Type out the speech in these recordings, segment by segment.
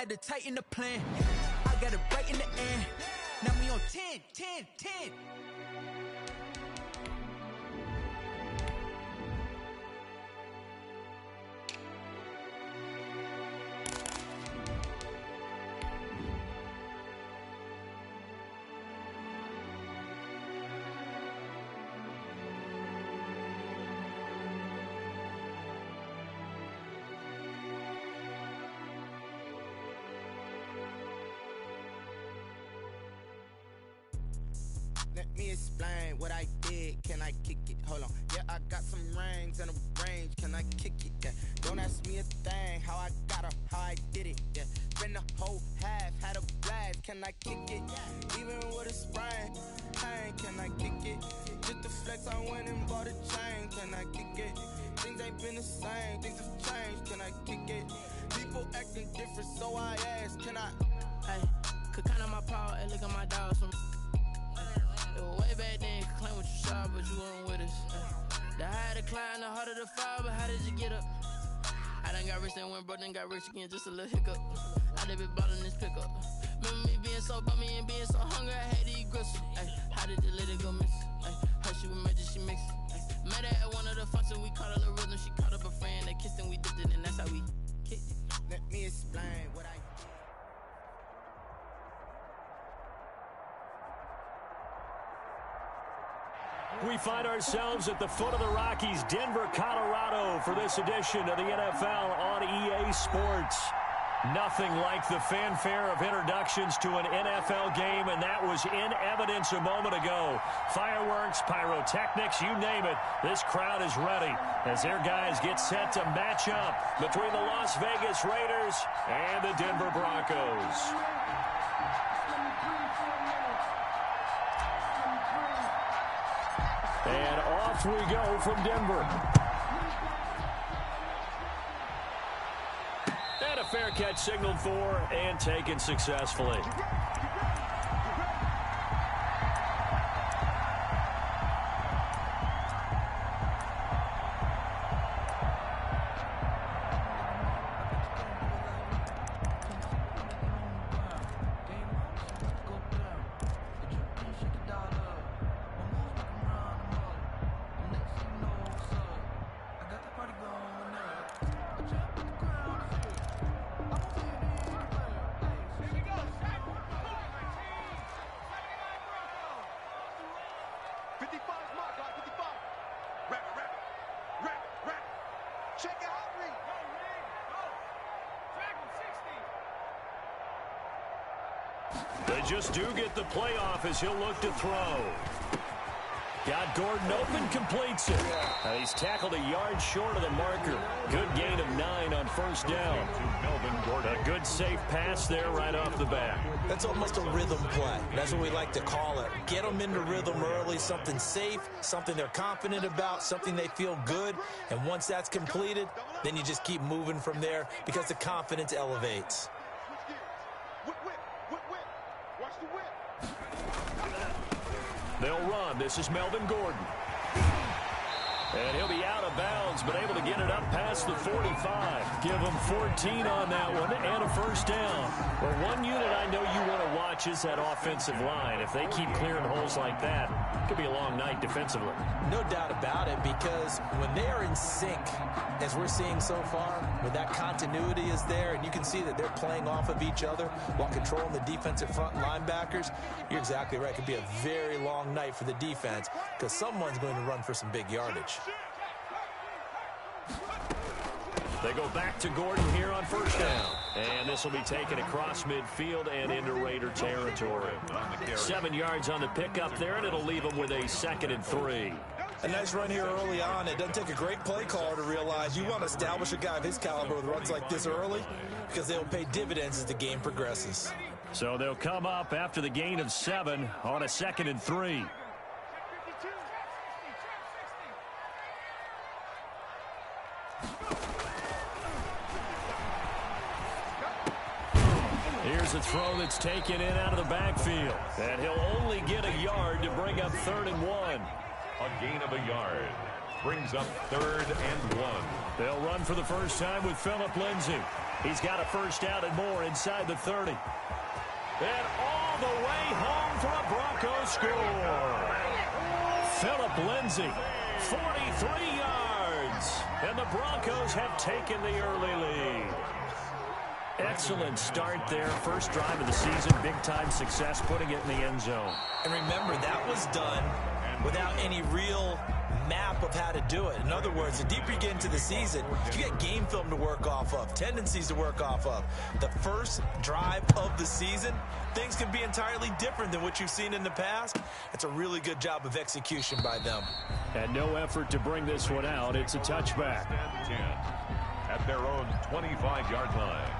had to tighten the plan. I got it right in the end. Now we on 10, 10, 10. Let me explain what I did. Can I kick it? Hold on. Yeah, I got some rings and a range. Can I kick it? Yeah. Don't ask me a thing. How I got her, how I did it. Yeah. Been the whole half, had a blast. Can I kick it? Even with a sprain. Hey, can I kick it? Just the flex, I went and bought a chain. Can I kick it? Things ain't been the same. Things have changed. Can I kick it? People acting different, so I ask. Can I? Hey, could count on my power and look at my dogs from. It was way back then, you could claim what you saw, but you weren't with us. The higher the climb, the harder the fall, but how did you get up? I done got rich, then went broke, then got rich again, just a little hiccup. I done been ballin' this pickup. Remember me being so bummy and being so hungry, I had to eat gristle. Ay, how did the lady go miss? Ay, her she was magic, she mixed. Met her at one of the functions, we caught a little rhythm, she caught up a friend, they kissed and we dipped it, and that's how we kicked it. Let me explain what I did. We find ourselves at the foot of the Rockies, Denver, Colorado, for this edition of the NFL on EA Sports. Nothing like the fanfare of introductions to an NFL game, and that was in evidence a moment ago. Fireworks, pyrotechnics, you name it. This crowd is ready as their guys get set to match up between the Las Vegas Raiders and the Denver Broncos. And off we go from Denver. And a fair catch signaled for and taken successfully. They just do get the playoff as he'll look to throw. Got Gordon open, completes it. He's tackled a yard short of the marker. Good gain of 9 on first down. A good safe pass there right off the bat. That's almost a rhythm play. That's what we like to call it. Get them into rhythm early, something safe, something they're confident about, something they feel good. And once that's completed, then you just keep moving from there because the confidence elevates. They'll run. This is Melvin Gordon. And he'll be out of bounds, but able to get it up past the 45. Give him 14 on that one and a first down. Well, one unit I know you want to watch is that offensive line. If they keep clearing holes like that, it could be a long night defensively. No doubt about it, because when they are in sync, as we're seeing so far, when that continuity is there and you can see that they're playing off of each other while controlling the defensive front linebackers, you're exactly right. It could be a very long night for the defense because someone's going to run for some big yardage. They go back to Gordon here on first down. And this will be taken across midfield and into Raider territory. 7 yards on the pickup there, and it'll leave them with a 2nd and 3. A nice run here early on. It doesn't take a great play caller to realize you want to establish a guy of his caliber with runs like this early because they'll pay dividends as the game progresses. So they'll come up after the gain of 7 on a 2nd and 3. Here's a throw that's taken in out of the backfield. And he'll only get a yard to bring up 3rd and 1. A gain of a yard brings up 3rd and 1. They'll run for the first time with Phillip Lindsay. He's got a first down and more inside the 30. And all the way home for a Broncos score. Phillip Lindsay, 43 yards. And the Broncos have taken the early lead. Excellent start there. First drive of the season. Big-time success putting it in the end zone. And remember, that was done without any real map of how to do it. In other words, the deeper you get into the season, you get game film to work off of, tendencies to work off of. The first drive of the season, things can be entirely different than what you've seen in the past. It's a really good job of execution by them. And no effort to bring this one out. It's a touchback. At their own 25-yard line.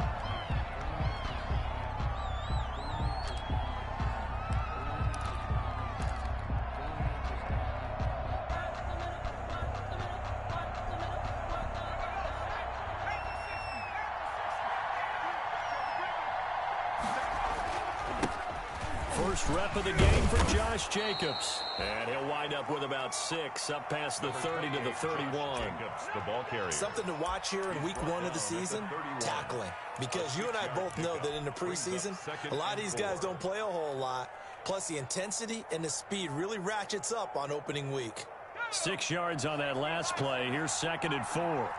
First rep of the game for Josh Jacobs. And he'll wind up with about 6, up past the 30 to the 31. The ball carrier. Something to watch here in week 1 of the season, tackling. Because you and I both know that in the preseason, a lot of these guys don't play a whole lot. Plus, the intensity and the speed really ratchets up on opening week. 6 yards on that last play. Here's 2nd and 4.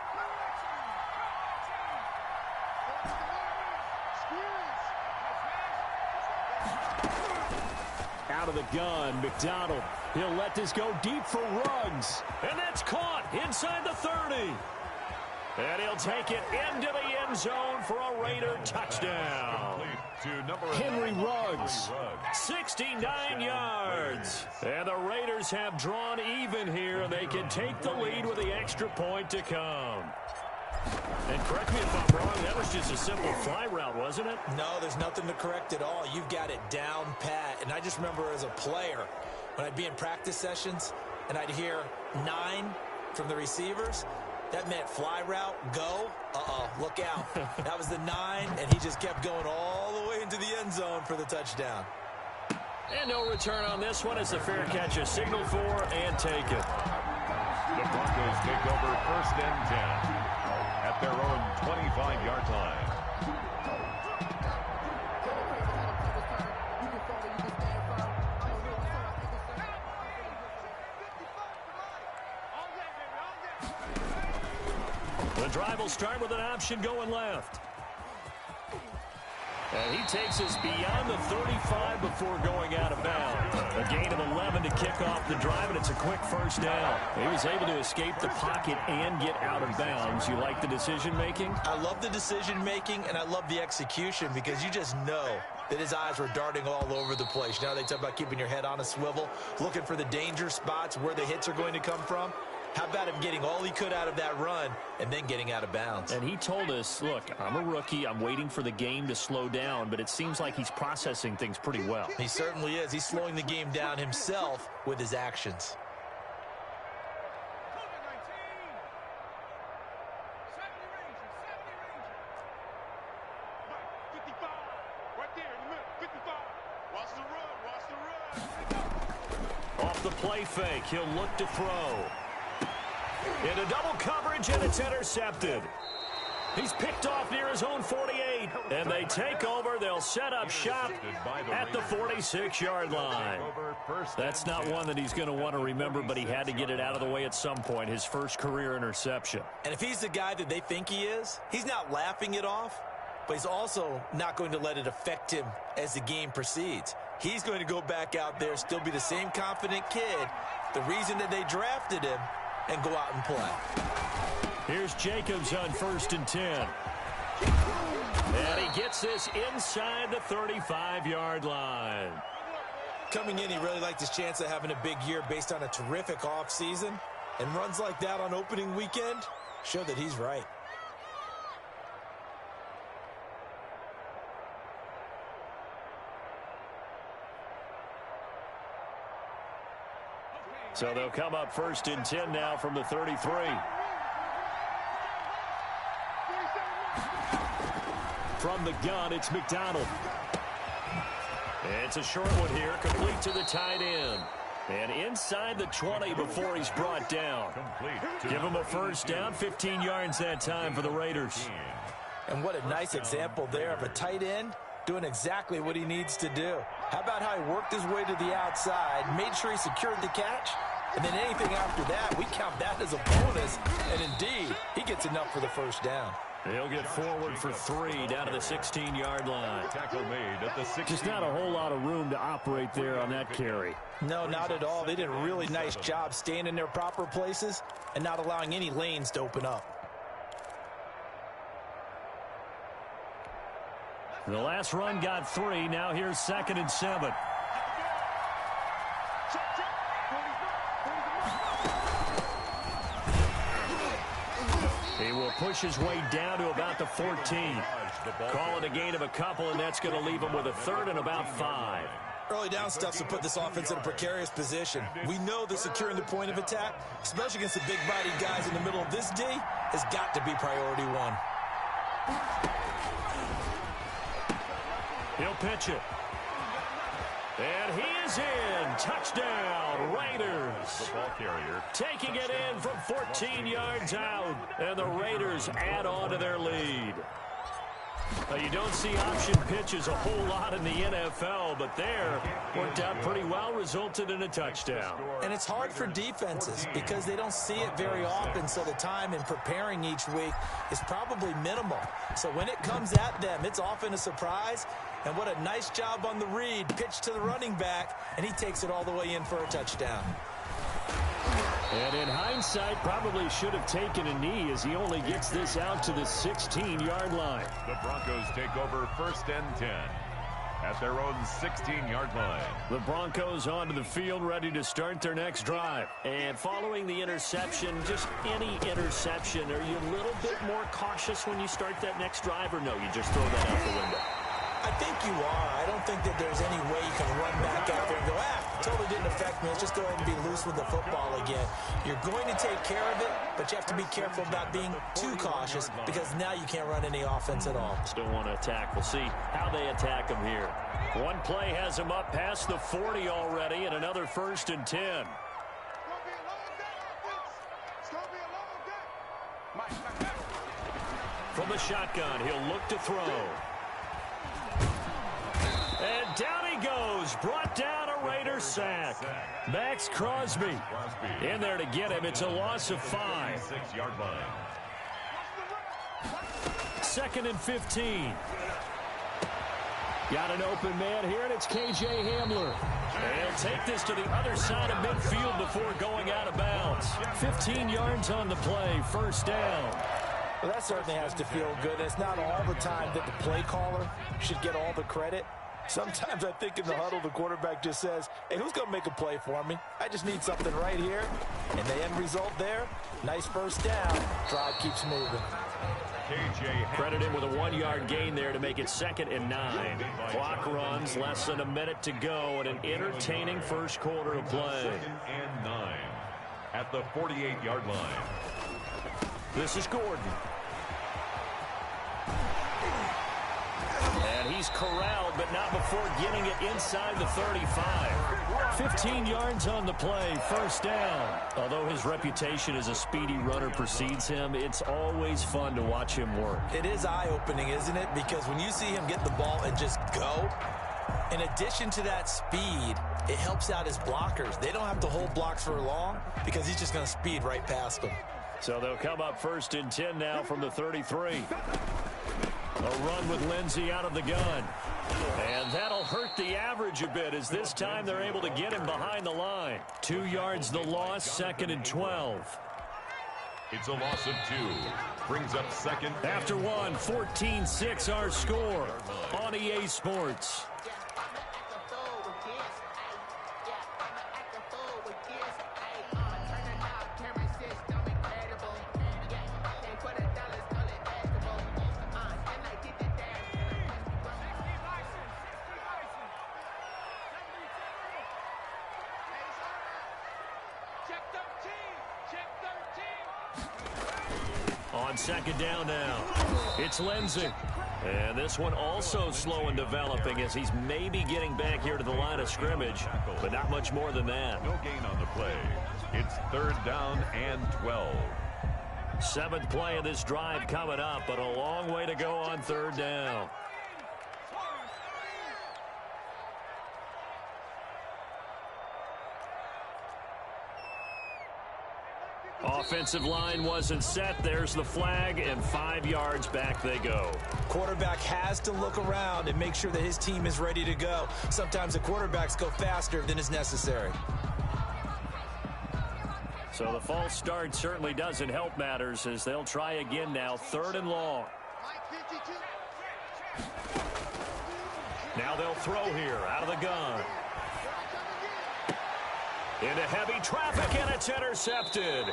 Out of the gun, McDonald. He'll let this go deep for Ruggs. And that's caught inside the 30. And he'll take it into the end zone for a Raider touchdown. Henry Ruggs, 69 yards. And the Raiders have drawn even here. They can take the lead with the extra point to come. And correct me if I'm wrong, that was just a simple fly route, wasn't it? No, there's nothing to correct at all. You've got it down pat. And I just remember as a player, when I'd be in practice sessions and I'd hear 9 from the receivers, that meant fly route, go, look out. That was the 9, and he just kept going all the way into the end zone for the touchdown. And no return on this one. It's a fair catch, a signal for, and take it. The Broncos take over 1st and 10 at their own 25-yard line. The drive will start with an option going left. And he takes us beyond the 35 before going out of bounds. A gain of 11 to kick off the drive, and it's a quick first down. He was able to escape the pocket and get out of bounds. You like the decision-making? I love the decision-making, and I love the execution because you just know that his eyes were darting all over the place. Now they talk about keeping your head on a swivel, looking for the danger spots where the hits are going to come from. How about him getting all he could out of that run and then getting out of bounds? And he told us, look, I'm a rookie. I'm waiting for the game to slow down, but it seems like he's processing things pretty well. He certainly is. He's slowing the game down himself with his actions. Off the play fake, he'll look to throw. Into double coverage, and it's intercepted. He's picked off near his own 48. And they take over. They'll set up shop at the 46-yard line. That's not one that he's going to want to remember, but he had to get it out of the way at some point, his first career interception. And if he's the guy that they think he is, he's not laughing it off, but he's also not going to let it affect him as the game proceeds. He's going to go back out there, still be the same confident kid, the reason that they drafted him, and go out and play. Here's Jacobs on 1st and 10. And he gets this inside the 35-yard line. Coming in, he really liked his chance of having a big year based on a terrific offseason. And runs like that on opening weekend show that he's right. So they'll come up 1st and 10 now from the 33. From the gun, it's McDonald. It's a short one here, complete to the tight end. And inside the 20 before he's brought down. Give him a first down, 15 yards that time for the Raiders. And what a nice example there of a tight end doing exactly what he needs to do. How about how he worked his way to the outside, made sure he secured the catch, and then anything after that, we count that as a bonus. And indeed, he gets enough for the first down. He'll get forward for 3 down to the 16-yard line. Tackle made at the 16. Just not a whole lot of room to operate there on that carry. No, not at all. They did a really nice job staying in their proper places and not allowing any lanes to open up. The last run got 3. Now here's 2nd and 7. He will push his way down to about the 14. Call it a gain of a couple, and that's going to leave him with a 3rd and about 5. Early down stuffs to put this offense in a precarious position. We know that securing the point of attack, especially against the big-bodied guys in the middle of this D, has got to be priority 1. He'll pitch it. And he is in. Touchdown, Raiders. The ball carrier taking it in from 14 yards out. And the Raiders add on to their lead. You don't see option pitches a whole lot in the NFL, but there worked out pretty well, resulted in a touchdown. And it's hard for defenses because they don't see it very often, so the time in preparing each week is probably minimal. So when it comes at them, it's often a surprise. And what a nice job on the read. Pitch to the running back, and he takes it all the way in for a touchdown. And in hindsight, probably should have taken a knee as he only gets this out to the 16-yard line. The Broncos take over 1st and 10 at their own 16-yard line. The Broncos onto the field, ready to start their next drive. And following the interception, just any interception, are you a little bit more cautious when you start that next drive, or no, you just throw that out the window? I think you are. I don't think that there's any way you can run back out there and go, totally didn't affect me. Let's just go ahead and be loose with the football again. You're going to take care of it, but you have to be careful about being too cautious because now you can't run any offense at all. Still want to attack. We'll see how they attack him here. One play has him up past the 40 already, and another 1st and 10. From the shotgun, he'll look to throw. And down he goes, brought down a Raider sack. Max Crosby in there to get him. It's a loss of 5. 6-yard line. 2nd and 15. Got an open man here, and it's K.J. Hamler. And he'll take this to the other side of midfield before going out of bounds. 15 yards on the play, 1st down. Well, that certainly has to feel good. It's not all the time that the play caller should get all the credit. Sometimes I think in the huddle, the quarterback just says, hey, who's going to make a play for me? I just need something right here. And the end result there, nice 1st down. Drive keeps moving. Credit him with a 1-yard gain there to make it 2nd and 9. Clock runs, less than a minute to go, and an entertaining first quarter of play. 2nd and 9 at the 48-yard line. This is Gordon. And he's corralled, but not before getting it inside the 35. 15 yards on the play, 1st down. Although his reputation as a speedy runner precedes him, it's always fun to watch him work. It is eye-opening, isn't it? Because when you see him get the ball and just go, in addition to that speed, it helps out his blockers. They don't have to hold blocks for long because he's just going to speed right past them. So they'll come up 1st and 10 now from the 33. A run with Lindsey out of the gun. And that'll hurt the average a bit as this time they're able to get him behind the line. 2 yards the loss, 2nd and 12. It's a loss of 2. Brings up 2nd. After 1, 14-6 our score on EA Sports. On 2nd down now, it's Lindsey. And this one also slow in developing as he's maybe getting back here to the line of scrimmage, but not much more than that. No gain on the play. It's 3rd down and 12. 7th play of this drive coming up, but a long way to go on 3rd down. Offensive line wasn't set. There's the flag, and 5 yards back they go. Quarterback has to look around and make sure that his team is ready to go. Sometimes the quarterbacks go faster than is necessary. So the false start certainly doesn't help matters as they'll try again now, 3rd and long. Now they'll throw here out of the gun. Into heavy traffic, and it's intercepted.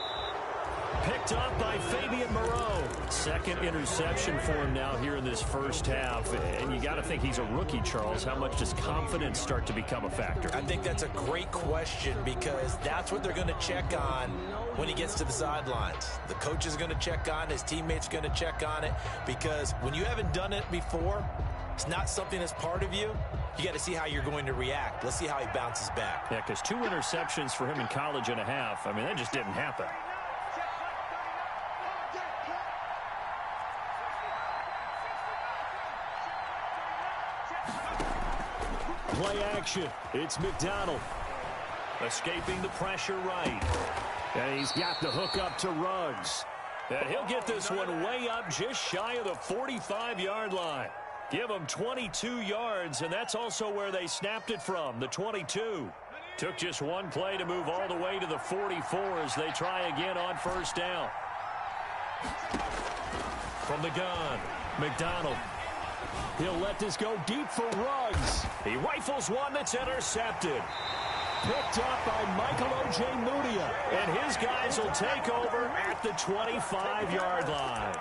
Picked up by Fabian Moreau. 2nd interception for him now here in this first half. And you got to think he's a rookie, Charles. How much does confidence start to become a factor? I think that's a great question because that's what they're going to check on when he gets to the sidelines. The coach is going to check on, his teammates are going to check on it, because when you haven't done it before, it's not something that's part of you. You got to see how you're going to react. Let's see how he bounces back. Yeah, because 2 interceptions for him in college and a half. I mean, that just didn't happen. Play action. It's McDonald. Escaping the pressure right. And he's got the hook up to Ruggs. And he'll get this one way up just shy of the 45-yard line. Give them 22 yards, and that's also where they snapped it from, the 22. Took just one play to move all the way to the 44 as they try again on 1st down. From the gun, McDonald. He'll let this go deep for Ruggs. He rifles one that's intercepted. Picked up by Michael Ojemudia, and his guys will take over at the 25-yard line.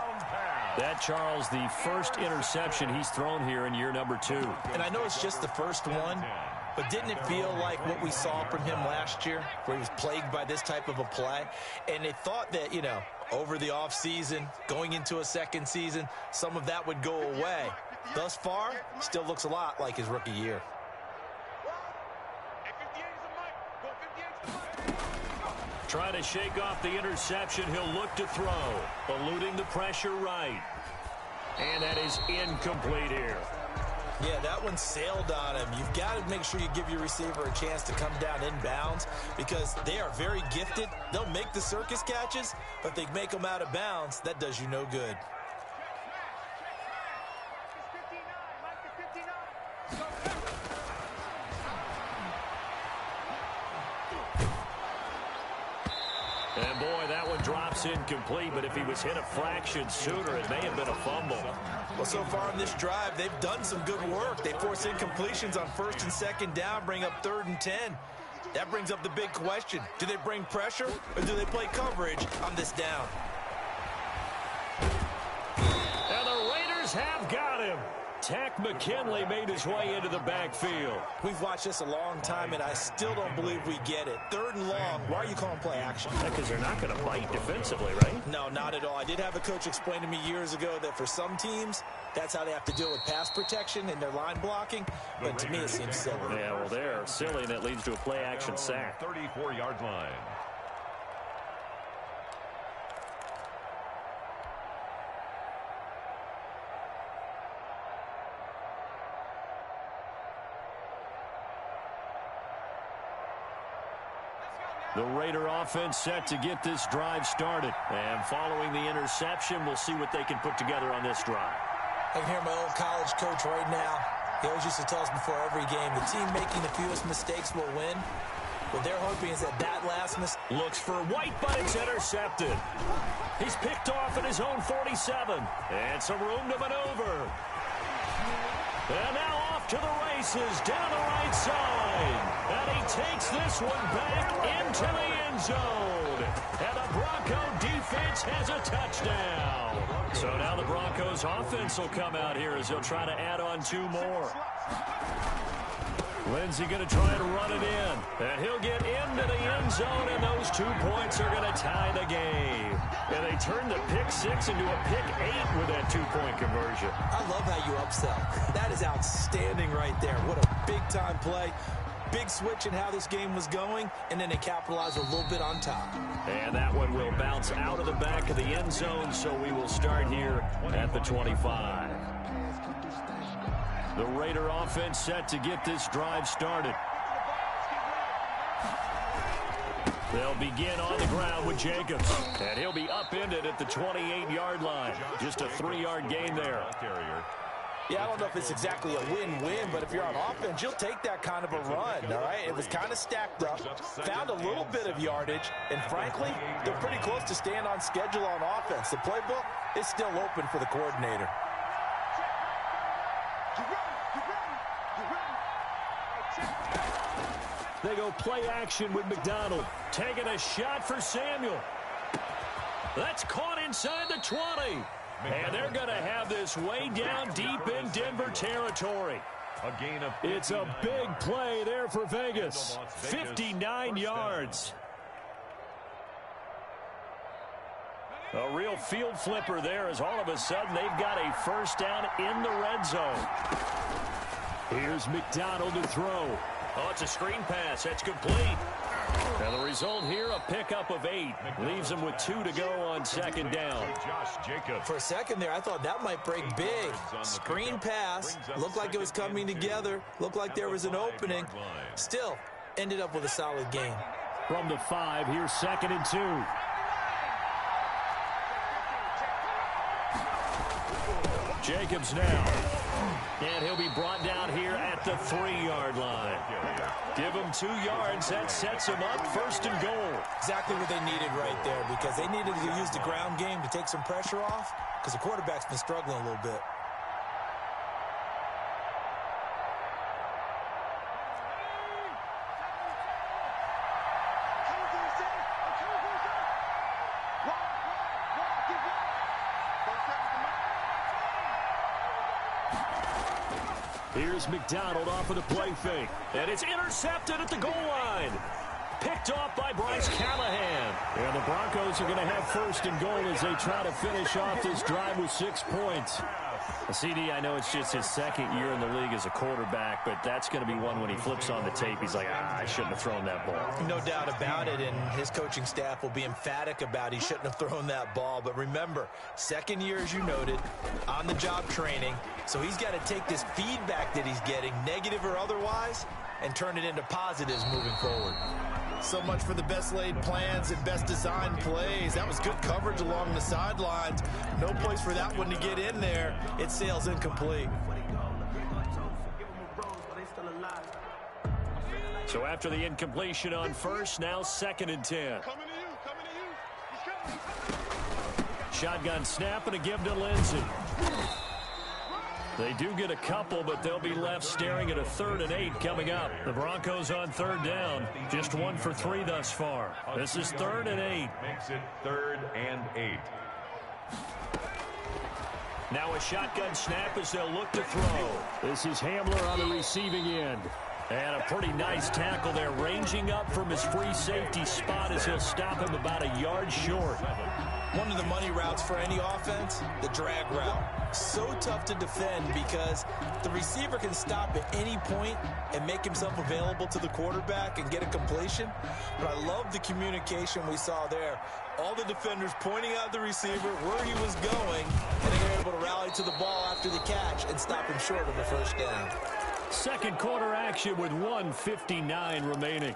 That, Charles, the first interception he's thrown here in year number 2. And I know it's just the first one, but didn't it feel like what we saw from him last year, where he was plagued by this type of a play? And they thought that, you know, over the offseason, going into a second season, some of that would go away. Thus far, still looks a lot like his rookie year. Trying to shake off the interception. He'll look to throw. Eluding the pressure right. And that is incomplete here. Yeah, that one sailed on him. You've got to make sure you give your receiver a chance to come down inbounds because they are very gifted. They'll make the circus catches, but they make them out of bounds. That does you no good. And boy, that one drops incomplete, but if he was hit a fraction sooner, it may have been a fumble. Well, so far in this drive, they've done some good work. They force incompletions on 1st and 2nd down, bring up 3rd and 10. That brings up the big question. Do they bring pressure or do they play coverage on this down? And the Raiders have got him. Tack McKinley made his way into the backfield. We've watched this a long time, and I still don't believe we get it. 3rd and long. Why are you calling play action? Because they're not going to bite defensively, right? No, not at all. I did have a coach explain to me years ago that for some teams, that's how they have to deal with pass protection and their line blocking. But to me, it seems silly. Yeah, well, they're silly, and that leads to a play action sack. 34-yard line. The Raider offense set to get this drive started. And following the interception, we'll see what they can put together on this drive. I can hear my old college coach right now. He always used to tell us before every game, the team making the fewest mistakes will win. What they're hoping is that last mistake looks for White, but it's intercepted. He's picked off at his own 47. And some room to maneuver. And now off to the races down the right side. And he takes this one back into the end zone. And the Bronco defense has a touchdown. So now the Broncos offense will come out here as they'll try to add on 2 more. Lindsey going to try to run it in. And he'll get into the end zone, and those 2 points are going to tie the game. And they turn the pick 6 into a pick 8 with that 2-point conversion. I love how you upsell. That is outstanding right there. What a big-time play. Big switch in how this game was going, and then they capitalized a little bit on top. And that one will bounce out of the back of the end zone, so we will start here at the 25. The Raider offense set to get this drive started. They'll begin on the ground with Jacobs. And he'll be upended at the 28-yard line. Just a 3-yard gain there. Yeah, I don't know if it's exactly a win-win, but if you're on offense, you'll take that kind of a run, all right? It was kind of stacked up, found a little bit of yardage, and frankly, they're pretty close to staying on schedule on offense. The playbook is still open for the coordinator. They go play action with McDonald. Taking a shot for Samuel. That's caught inside the 20. And they're going to have this way down deep in Denver territory. It's a big play there for Vegas. 59 yards. A real field flipper there as all of a sudden they've got a first down in the red zone. Here's McDonald to throw. Oh, it's a screen pass. That's complete. And the result here, a pickup of 8. Leaves them with 2 to go on second down. For a second there, I thought that might break big. Screen pass. Looked like it was coming together. Looked like there was an opening. Still, ended up with a solid gain. From the 5, here's 2nd and 2. Jacobs now. And he'll be brought down here at the 3-yard line. Give him 2 yards. That sets him up 1st and goal. Exactly what they needed right there, because they needed to use the ground game to take some pressure off, because the quarterback's been struggling a little bit. Here's McDonald off of the play fake. And it's intercepted at the goal line. Picked off by Bryce Callahan. And the Broncos are going to have 1st and goal as they try to finish off this drive with 6 points. CD, I know it's just his 2nd year in the league as a quarterback, but that's going to be one when he flips on the tape. He's like, I shouldn't have thrown that ball. No doubt about it, and his coaching staff will be emphatic about he shouldn't have thrown that ball. But remember, 2nd year, as you noted, on-the-job training, so he's got to take this feedback that he's getting, negative or otherwise, and turn it into positives moving forward. So much for the best laid plans and best designed plays. That was good coverage along the sidelines. No place for that one to get in there. It sails incomplete. So after the incompletion on 1st, now 2nd and 10. Shotgun snap and a give to Lindsey. They do get a couple, but they'll be left staring at a 3rd and 8 coming up. The Broncos on 3rd down. Just 1 for 3 thus far. This is 3rd and 8. Makes it 3rd and 8. Now a shotgun snap as they'll look to throw. This is Hamler on the receiving end. And a pretty nice tackle there, ranging up from his free safety spot as he'll stop him about a yard short. One of the money routes for any offense, the drag route. So tough to defend because the receiver can stop at any point and make himself available to the quarterback and get a completion. But I love the communication we saw there. All the defenders pointing out the receiver where he was going, and they were able to rally to the ball after the catch and stop him short of a 1st down. 2nd quarter action with 1:59 remaining.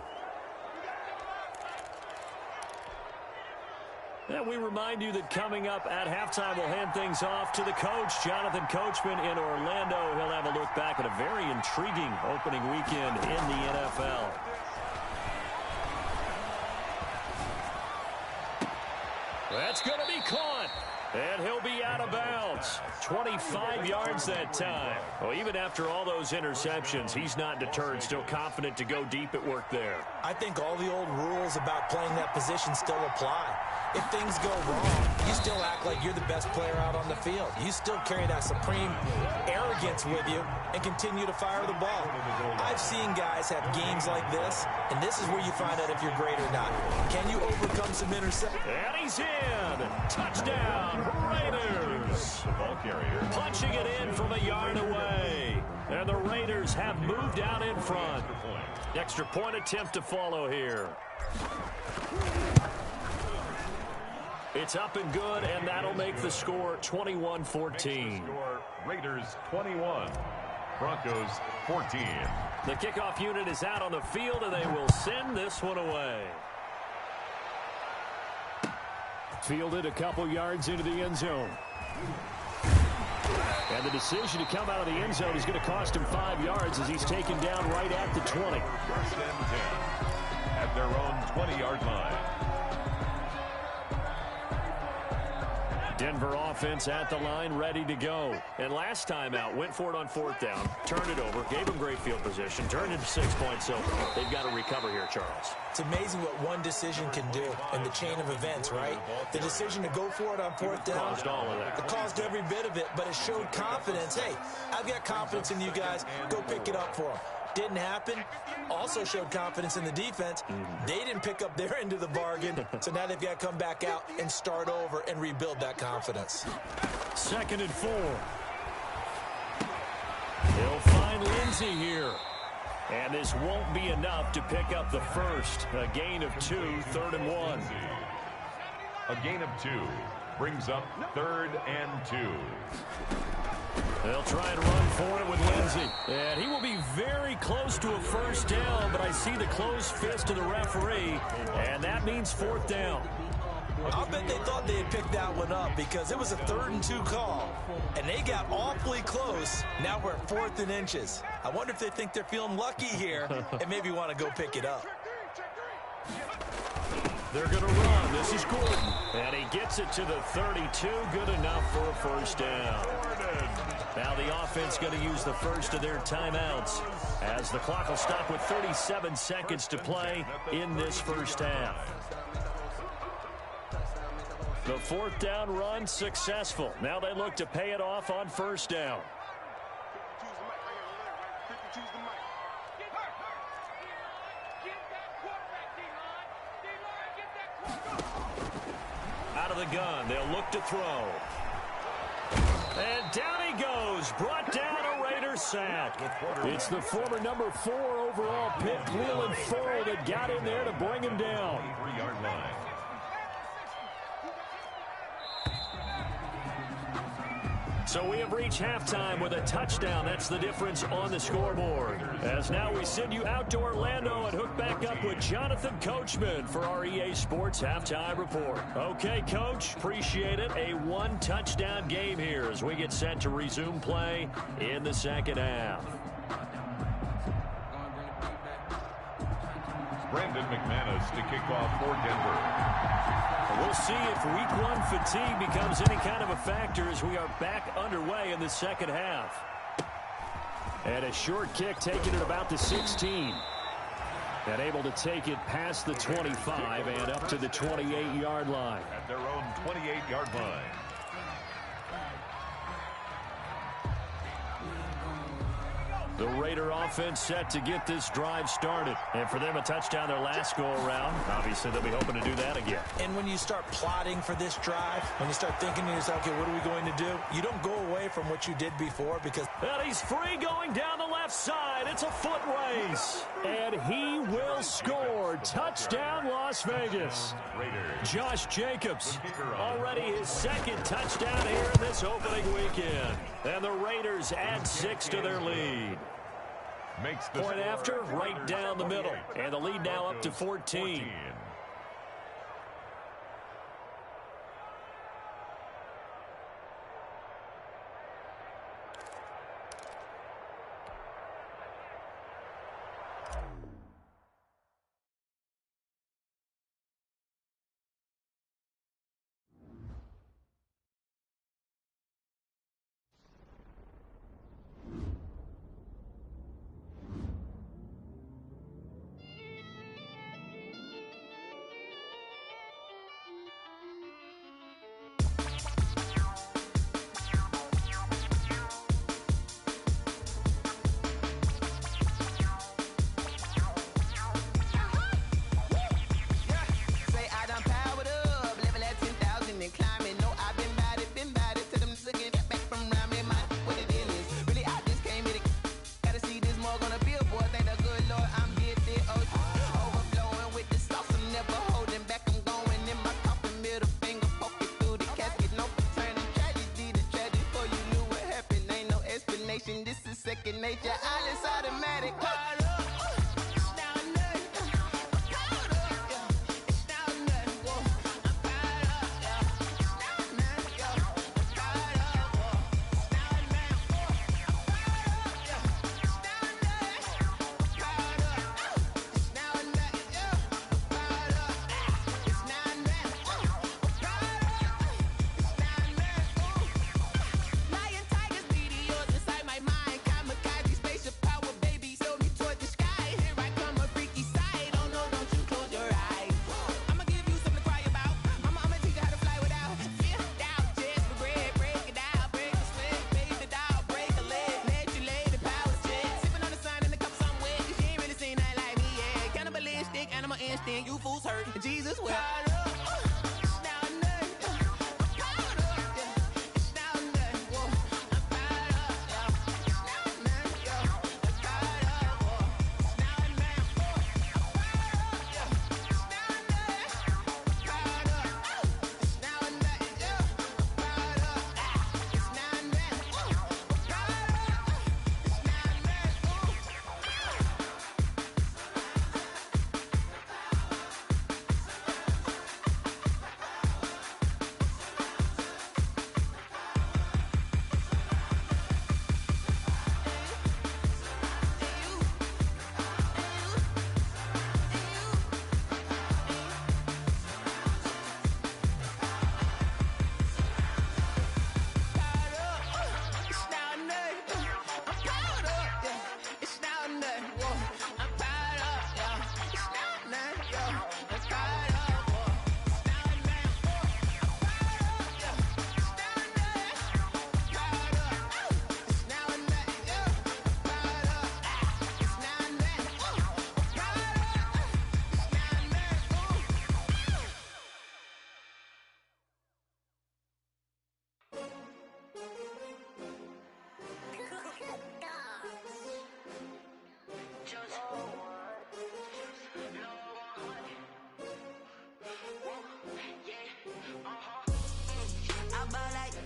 And we remind you that coming up at halftime, we'll hand things off to the coach, Jonathan Coachman in Orlando. He'll have a look back at a very intriguing opening weekend in the NFL. That's going to be caught. And he'll be out of bounds. 25 yards that time. Well, even after all those interceptions, he's not deterred, still confident to go deep at work there. I think all the old rules about playing that position still apply. if things go wrong, you still act like you're the best player out on the field. You still carry that supreme arrogance with you and continue to fire the ball. I've seen guys have games like this, and this is where you find out if you're great or not. Can you overcome some interceptions? And he's in. Touchdown, Raiders. The ball carrier. Punching it in from a yard away. And the Raiders have moved out in front. Extra point attempt to follow here. It's up and good, and that'll make the score 21-14. Raiders 21, Broncos 14. The kickoff unit is out on the field, and they will send this one away. Fielded a couple yards into the end zone. And the decision to come out of the end zone is going to cost him 5 yards as he's taken down right at the 20. First and 10 at their own 20-yard line. Denver offense at the line, ready to go. And last time out, went for it on fourth down, turned it over, gave them great field position, turned into 6 points. So they've got to recover here, Charles. It's amazing what one decision can do in the chain of events, right? The decision to go for it on fourth down, Caused all of that. it caused every bit of it, but it showed confidence. Hey, I've got confidence in you guys. Go pick it up for them. Didn't happen. Also showed confidence in the defense. They didn't pick up their end of the bargain, so now they've got to come back out and start over and rebuild that confidence. 2nd and 4. He'll find Lindsey here. And this won't be enough to pick up the first. A gain of 2, 3rd and 1. A gain of 2 brings up 3rd and 2. They'll try and run for it with Lindsey. And he will be very close to a first down, but I see the closed fist of the referee, and that means 4th down. I'll bet they thought they had picked that one up because it was a 3rd and 2 call, and they got awfully close. Now we're at 4th and inches. I wonder if they think they're feeling lucky here and maybe want to go pick it up. They're going to run. This is Gordon. And he gets it to the 32. Good enough for a first down. Now the offense going to use the first of their timeouts as the clock will stop with 37 seconds to play in this first half. The 4th down run successful. Now they look to pay it off on first down. Out of the gun, they'll look to throw. And down he goes, brought down a Raiders sack. It's the former number 4 overall pick, Leland Furl, that got in there to bring him down. 3-yard line. So we have reached halftime with a touchdown. That's the difference on the scoreboard. As now we send you out to Orlando and hook back up with Jonathan Coachman for our EA Sports Halftime Report. Okay, Coach, appreciate it. A 1-touchdown game here as we get set to resume play in the second half. Brandon McManus to kick off for Denver. We'll see if week 1 fatigue becomes any kind of a factor as we are back underway in the second half. And a short kick taken at about the 16. And able to take it past the 25 and up to the 28-yard line. At their own 28-yard line. The Raider offense set to get this drive started. And for them, a touchdown their last go-around. Obviously, they'll be hoping to do that again. And when you start plotting for this drive, when you start thinking to yourself, okay, what are we going to do? You don't go away from what you did before because... And he's free going down the left side. It's a foot race. And he will score. Touchdown, Las Vegas. Josh Jacobs, already his 2nd touchdown here in this opening weekend. And the Raiders add 6 to their lead. Makes the Point after, right down the middle. And the lead now up to 14. station. This is second nature. All is automatic. Call up. You fools hurt. Jesus will.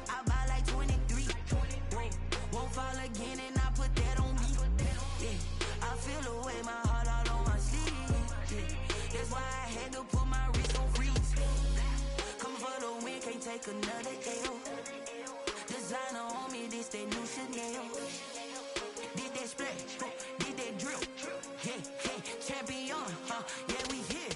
I buy like 23. Won't fall again and I put that on me. Yeah, I feel away my heart all on my sleeve. Yeah, that's why I had to put my wrist on freeze. Come for the win, can't take another L. Designer on me, this that new Chanel. Did that splash, did that drill. Yeah, champion, yeah, we here.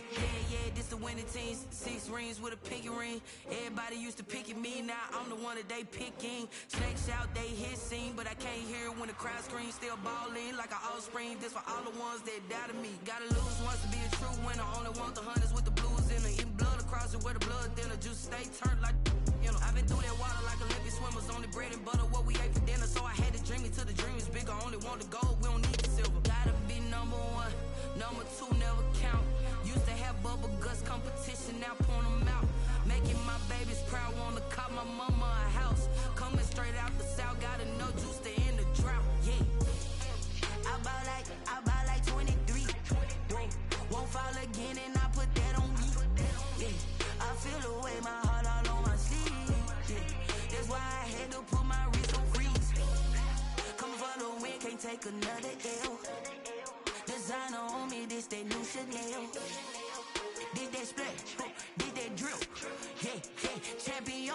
Yeah, this the winning team. 6 rings with a pinky ring. Everybody used to pick at me, now I'm the one that they picking. Snakes out, they hit scene, but I can't hear when the crowd screams. Still ballin' like an offspring. This for all the ones that doubted me. Gotta lose once to be a true winner. Only want the hunters with the blues in it. Eating blood across it where the blood thinner. Juice stay turned like, you know. I've been through that water like Olympic swimmers. Only bread and butter, what we ate for dinner. So I had to dream it till the dream is bigger. Only want the gold, we don't need the silver. Gotta be number 1, number 2 never count. Used to have bubble guts competition, now point them out. Making my babies proud, wanna cop my mama a house. Coming straight out the south, gotta know juice to end the drought. Yeah, I buy like 23. Won't fall again and I put that on me. Yeah, I feel away my heart all on my sleeve. Yeah, that's why I had to put my wrist on freeze. Coming for the win, can't take another L. Designer on me, this that new Chanel. Did that splash, did that drill. Yeah, champion,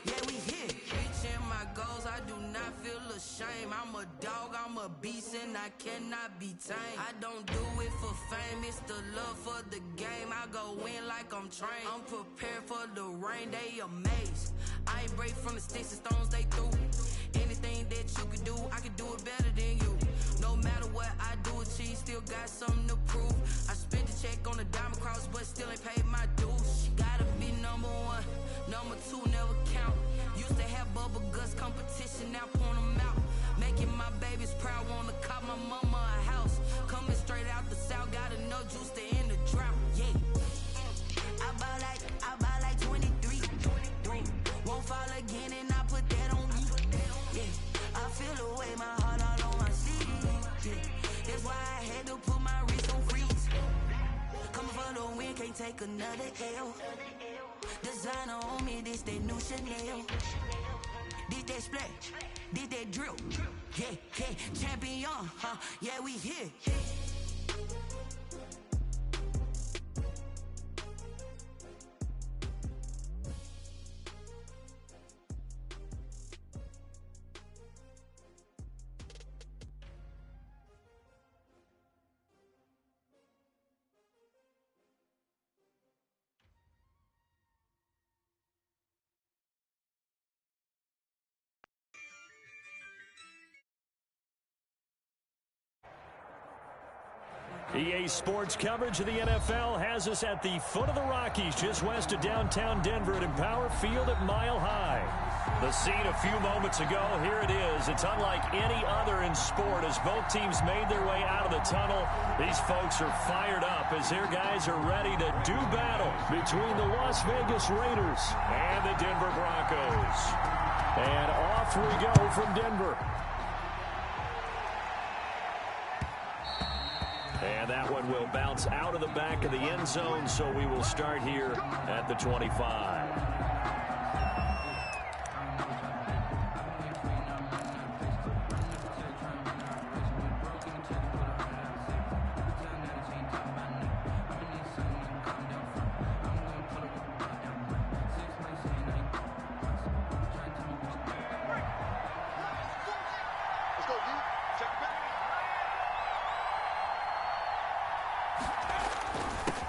yeah, we here. Reaching my goals, I do not feel ashamed. I'm a dog, I'm a beast, and I cannot be tamed. I don't do it for fame, it's the love for the game. I go in like I'm trained. I'm prepared for the rain, they amazed. I ain't break from the sticks and stones they threw. Anything that you can do, I can do it better than you. No matter what I do, achieve, still got something to prove. I spent the check on the diamond cross, but still ain't paid my dues. Gotta be number 1, number 2 never count. Used to have bubble guts competition, now point them out. Making my babies proud, wanna cop my mama a house. Coming straight out the south, gotta know juice to end the drought. Yeah, I buy like 23. Won't fall again and I put that on me. Yeah, I feel away my heart all on my sleeve. Yeah, that's why I had to put my wrist on freeze. Coming for the win, can't take another L. Designer on me, this that new Chanel. Did that splash, did that drill. Yeah, yeah, champion, huh? Yeah, we here. EA Sports coverage of the NFL has us at the foot of the Rockies, just west of downtown Denver at Empower Field at Mile High. The scene a few moments ago, here it is. It's unlike any other in sport as both teams made their way out of the tunnel. These folks are fired up as their guys are ready to do battle between the Las Vegas Raiders and the Denver Broncos. And off we go from Denver. And that one will bounce out of the back of the end zone, so we will start here at the 25.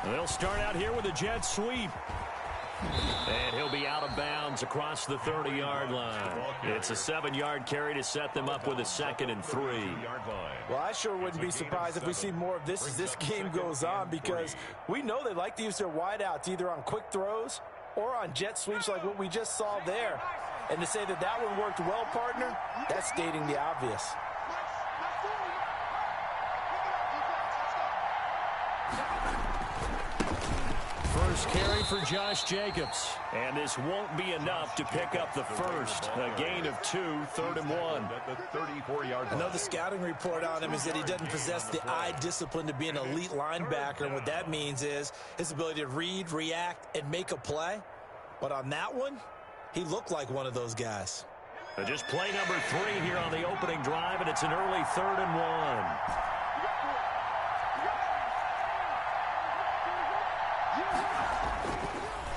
They'll start out here with a jet sweep. And he'll be out of bounds across the 30-yard line. It's a 7-yard carry to set them up with a 2nd and 3. Well, I sure wouldn't be surprised if we see more of this as this game goes on, because we know they like to use their wideouts either on quick throws or on jet sweeps like what we just saw there. And to say that that one worked well, partner, that's stating the obvious. First carry for Josh Jacobs. And this won't be enough to pick up the first. A gain of 2, 3rd and 1. At the 34-yard line. I know the scouting report on him is that he doesn't possess the eye discipline to be an elite linebacker. And what that means is his ability to read, react, and make a play. But on that one, he looked like one of those guys. Just play number 3 here on the opening drive, and it's an early 3rd and 1.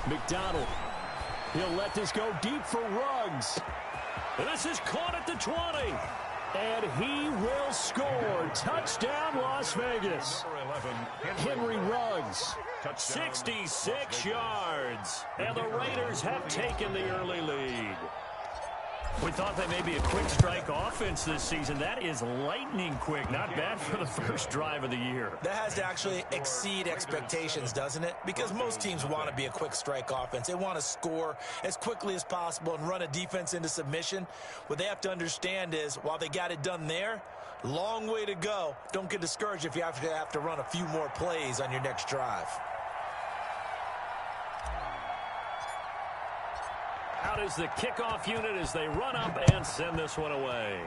McDonald. He'll let this go deep for Ruggs. This is caught at the 20. And he will score. Touchdown, Las Vegas. Henry Ruggs. 66 yards. And the Raiders have taken the early lead. We thought they may be a quick strike offense this season. That is lightning quick. Not bad for the first drive of the year. That has to actually exceed expectations, doesn't it? Because most teams want to be a quick strike offense. They want to score as quickly as possible and run a defense into submission. What they have to understand is, while they got it done there, long way to go. Don't get discouraged if you have to run a few more plays on your next drive. Out is the kickoff unit as they run up and send this one away.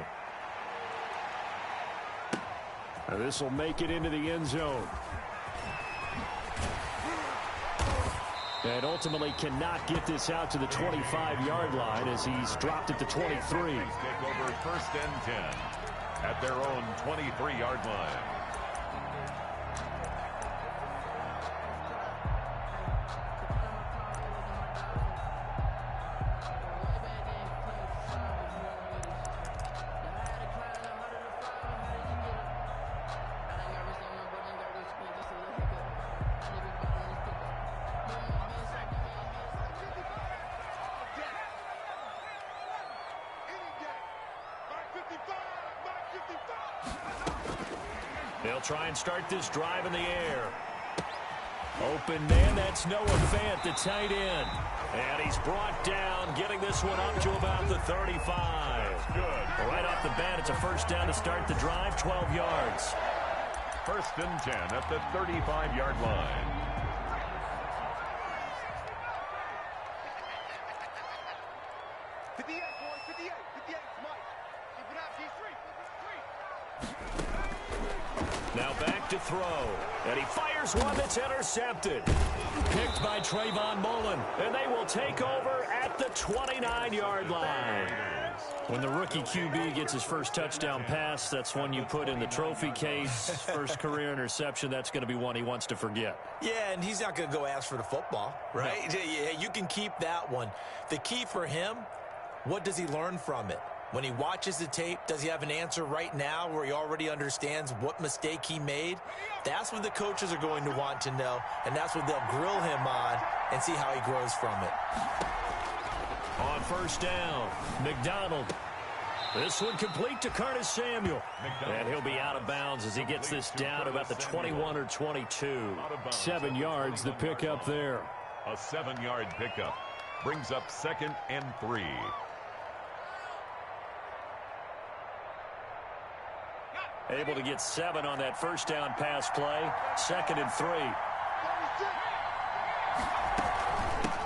This will make it into the end zone. And ultimately cannot get this out to the 25-yard line as he's dropped it to 23. Take over 1st and 10 at their own 23-yard line. They'll try and start this drive in the air. Open man, that's Noah Fant, the tight end. And he's brought down, getting this one up to about the 35. Good. Right off the bat, it's a first down to start the drive, 12 yards. 1st and 10 at the 35-yard line. Now back to throw. And he fires one that's intercepted. Picked by Trayvon Mullen. And they will take over at the 29-yard line. When the rookie QB gets his first touchdown pass, that's one you put in the trophy case. First career interception, that's going to be one he wants to forget. Yeah, and he's not going to go ask for the football, right? No. Yeah, you can keep that one. The key for him, what does he learn from it? When he watches the tape, does he have an answer right now where he already understands what mistake he made? That's what the coaches are going to want to know, and that's what they'll grill him on and see how he grows from it. On first down, McDonald. This one complete to Curtis Samuel. And he'll be out of bounds as he gets this down about the 21 or 22. 7 yards the pickup there. A 7-yard pickup brings up 2nd and 3. Able to get 7 on that first down pass play. 2nd and 3.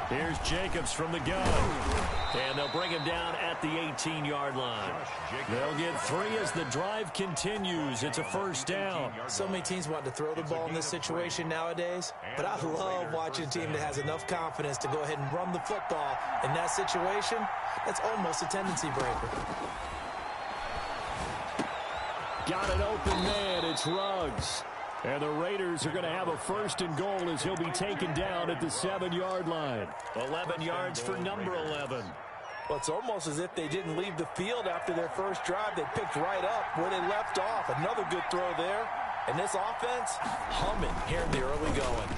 Here's Jacobs from the gun. And they'll bring him down at the 18-yard line. They'll get 3 as the drive continues. It's a first down. So many teams want to throw the ball in this situation nowadays, but I love watching a team that has enough confidence to go ahead and run the football. In that situation, that's almost a tendency breaker. Got an open man. It's Ruggs. And the Raiders are going to have a 1st and goal as he'll be taken down at the 7-yard line. 11 yards for number 11. Well, it's almost as if they didn't leave the field after their first drive. They picked right up where they left off. Another good throw there. And this offense, humming here in the early going.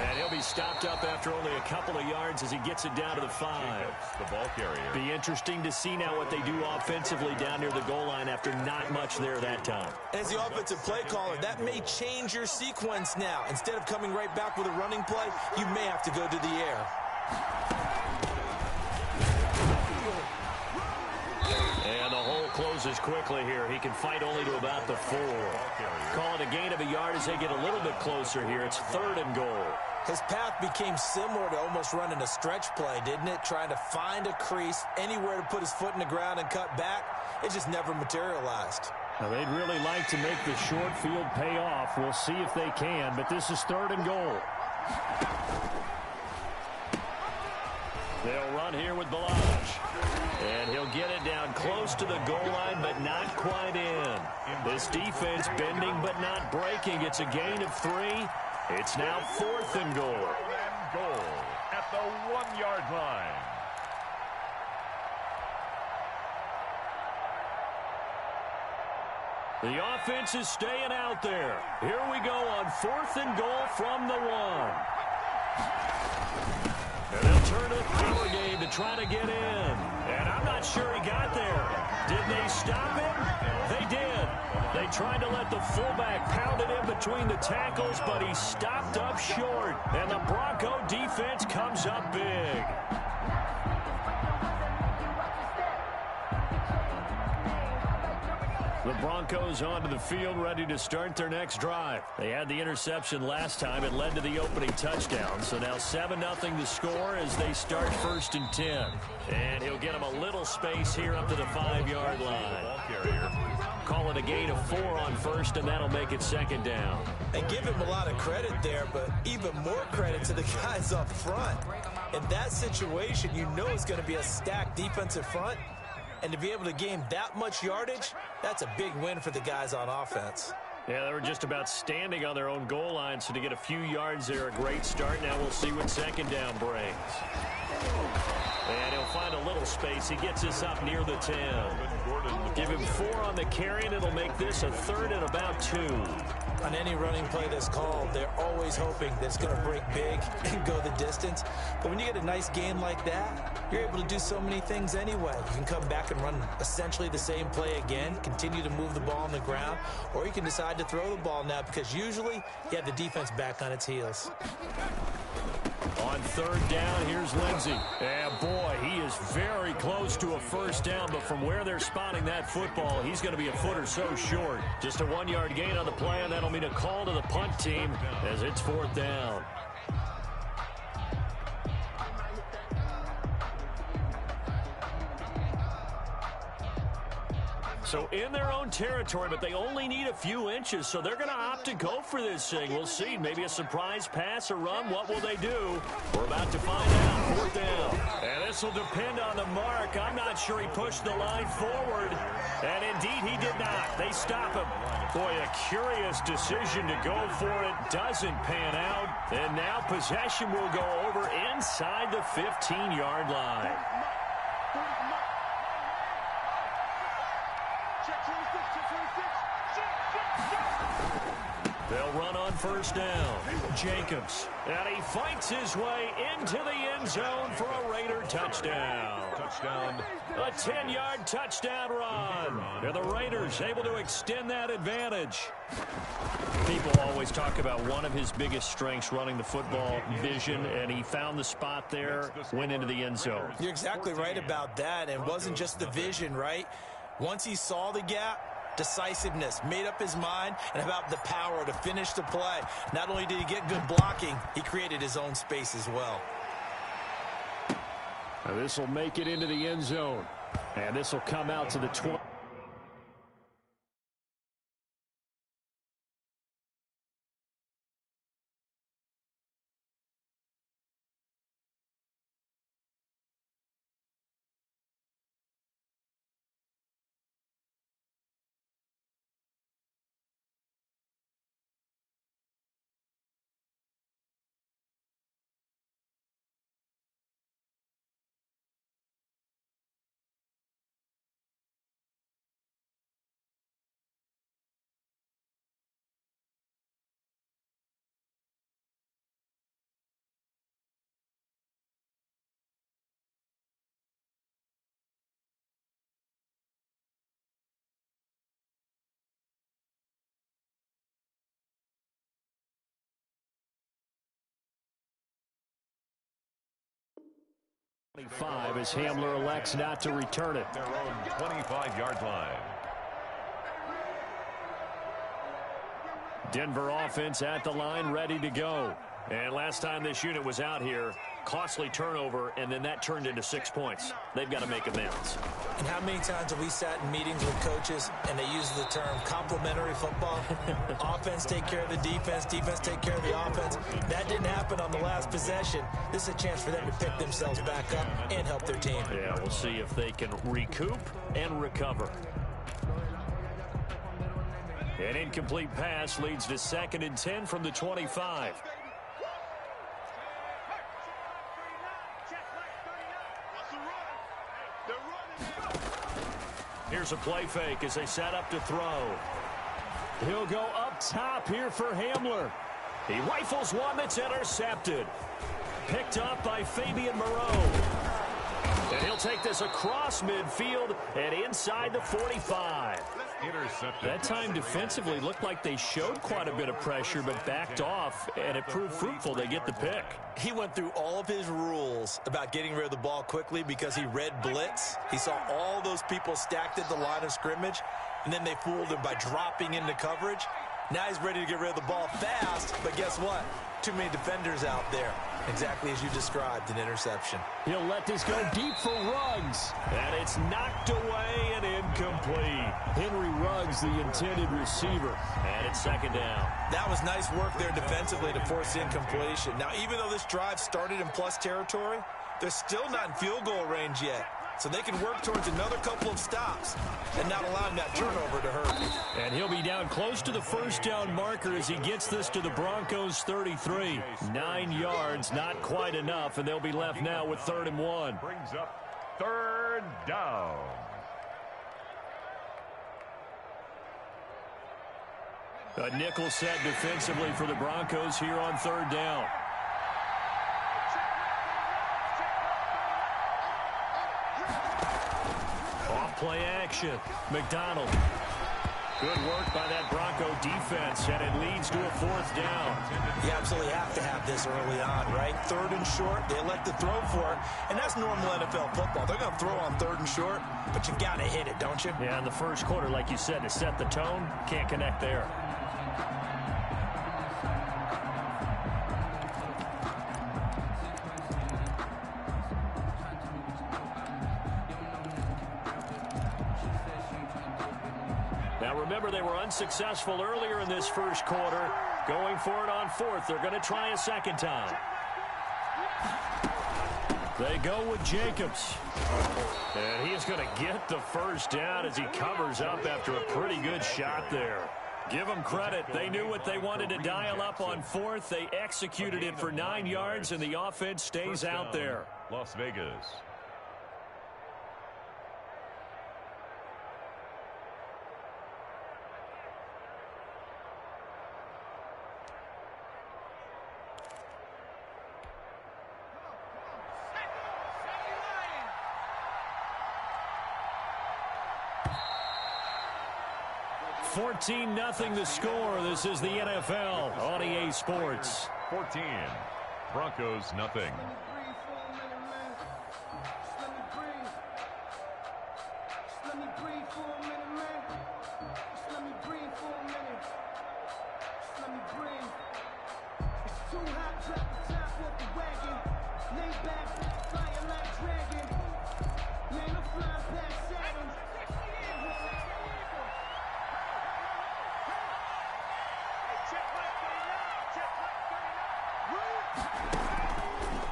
And he'll be stopped up after only a couple of yards as he gets it down to the 5. The ball carrier. Be interesting to see now what they do offensively down near the goal line after not much there that time. As the offensive play caller, that may change your sequence now. Instead of coming right back with a running play, you may have to go to the air. And the hole closes quickly here. He can fight only to about the 4. Call it a gain of a yard as they get a little bit closer here. It's 3rd and goal. His path became similar to almost running a stretch play, didn't it? Trying to find a crease, anywhere to put his foot in the ground and cut back. It just never materialized. Now, they'd really like to make the short field pay off. We'll see if they can, but this is 3rd and goal. They'll run here with Balaj. And he'll get it down close to the goal line, but not quite in. This defense bending but not breaking. It's a gain of 3. It's now 4th and goal. And goal at the 1-yard line. The offense is staying out there. Here we go on 4th and goal from the 1. And they'll turn to the power game to try to get in. And I'm not sure he got there. Did they stop him? They did. They tried to let the fullback pound it in between the tackles, but he stopped up short. And the Bronco defense comes up big. The Broncos onto the field, ready to start their next drive. They had the interception last time. It led to the opening touchdown. So now 7-0 the score as they start 1st and 10. And he'll get them a little space here up to the 5-yard line. Call it a gain of 4 on 1st, and that'll make it 2nd down. And give him a lot of credit there, but even more credit to the guys up front. In that situation, you know it's going to be a stacked defensive front. And to be able to gain that much yardage, that's a big win for the guys on offense. Yeah, they were just about standing on their own goal line, so to get a few yards there, a great start. Now we'll see what 2nd down brings. And he'll find a little space. He gets us up near the 10. Give him 4 on the carry, and it'll make this a 3rd and about 2. On any running play that's called, they're always hoping that it's going to break big and go the distance. But when you get a nice gain like that, you're able to do so many things anyway. You can come back and run essentially the same play again, continue to move the ball on the ground, or you can decide to throw the ball now because usually you have the defense back on its heels. On 3rd down, here's Lindsey. And boy, he is very close to a 1st down, but from where they're spotting that football, he's going to be a foot or so short. Just a 1-yard gain on the play, and that'll mean a call to the punt team as it's 4th down. So in their own territory, but they only need a few inches, so they're going to opt to go for this thing. We'll see. Maybe a surprise pass or run. What will they do? We're about to find out. Fourth down. And this will depend on the mark. I'm not sure he pushed the line forward. And indeed, he did not. They stop him. Boy, a curious decision to go for it. Doesn't pan out. And now possession will go over inside the 15-yard line. They'll run on first down. Jacobs. And he fights his way into the end zone for a Raider touchdown. A 10-yard touchdown run. And the Raiders able to extend that advantage. People always talk about one of his biggest strengths running the football, vision, and he found the spot there, went into the end zone. You're exactly right about that, and it wasn't just the vision, right? Once he saw the gap, decisiveness, made up his mind, and about the power to finish the play. Not only did he get good blocking, he created his own space as well. This will make it into the end zone, and this will come out to the 20. As Hamler elects not to return it. Their own 25-yard line. Denver offense at the line, ready to go. And last time this unit was out here, costly turnover, and then that turned into 6 points. They've got to make amends. And how many times have we sat in meetings with coaches and they use the term complementary football? Offense take care of the defense, defense take care of the offense. That didn't happen on the last possession. This is a chance for them to pick themselves back up and help their team. Yeah, we'll see if they can recoup and recover. An incomplete pass leads to 2nd and 10 from the 25. Here's a play fake as they set up to throw. He'll go up top here for Hamler. He rifles one that's intercepted. Picked up by Fabian Moreau. And he'll take this across midfield and inside the 45. Intercepted. That time defensively looked like they showed quite a bit of pressure but backed off, and it proved fruitful. They get the pick. He went through all of his rules about getting rid of the ball quickly because he read blitz. He saw all those people stacked at the line of scrimmage, and then they fooled him by dropping into coverage. Now he's ready to get rid of the ball fast, but guess what? Too many defenders out there. Exactly as you described, an interception. He'll let this go deep for Ruggs. And it's knocked away and incomplete. Henry Ruggs, the intended receiver. And it's 2nd down. That was nice work there defensively to force the incompletion. Now, even though this drive started in plus territory, they're still not in field goal range yet. So they can work towards another couple of stops and not allowing that turnover to hurt. And he'll be down close to the first down marker as he gets this to the Broncos 33. 9 yards, not quite enough, and they'll be left now with 3rd and 1. Brings up 3rd down. A nickel set defensively for the Broncos here on 3rd down. Play action. McDonald. Good work by that Bronco defense, and it leads to a 4th down. You absolutely have to have this early on, right? 3rd and short, they elect to throw for it, and that's normal NFL football. They're going to throw on 3rd and short, but you got to hit it, don't you? Yeah, in the first quarter, like you said, to set the tone, can't connect there. Now remember, they were unsuccessful earlier in this first quarter. Going for it on fourth. They're going to try a second time. They go with Jacobs. And he is going to get the first down as he covers up after a pretty good shot there. Give them credit. They knew what they wanted to dial up on fourth. They executed it for 9 yards, and the offense stays out there. Las Vegas. $14-0 the score. This is the NFL on EA Sports. 14. Broncos nothing.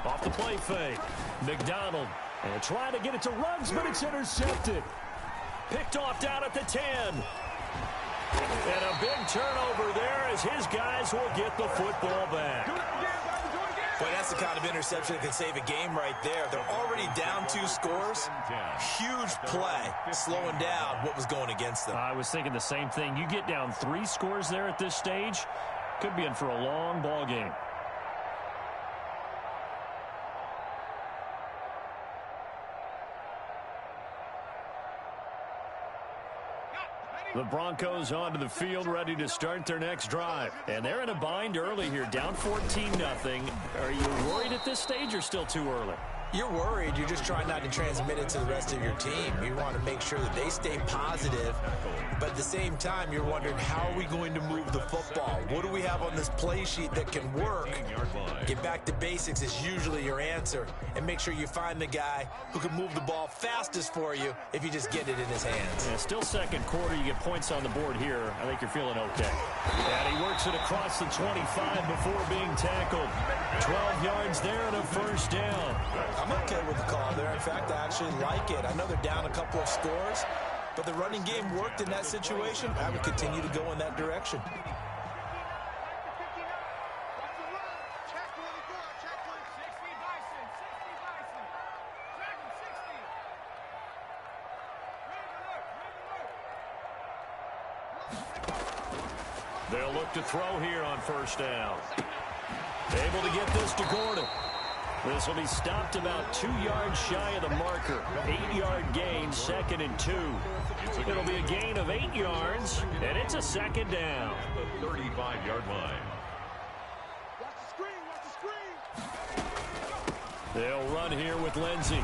Off the play fake. McDonald. And trying to get it to Ruggs, but it's intercepted. Picked off down at the 10. And a big turnover there as his guys will get the football back. Boy, that's the kind of interception that can save a game right there. They're already down 2 scores. Huge play, slowing down what was going against them. I was thinking the same thing. You get down 3 scores there at this stage, could be in for a long ball game. The Broncos onto the field, ready to start their next drive. And they're in a bind early here, down 14-0. Are you worried at this stage or still too early? You're worried. You're just trying not to transmit it to the rest of your team. You want to make sure that they stay positive. But at the same time, you're wondering, how are we going to move the football? What do we have on this play sheet that can work? Get back to basics is usually your answer. And make sure you find the guy who can move the ball fastest for you if you just get it in his hands. Yeah, still second quarter. You get points on the board here. I think you're feeling okay. And he works it across the 25 before being tackled. 12 yards there and a first down. I'm okay with the call there. In fact, I actually like it. I know they're down a couple of scores, but the running game worked in that situation. I would continue to go in that direction. They'll look to throw here on first down. Able to get this to Gordon. This will be stopped about 2 yards shy of the marker. 8-yard gain, 2nd and 2. It'll be a gain of 8 yards, and it's a second down. The 35-yard line. They'll run here with Lindsey.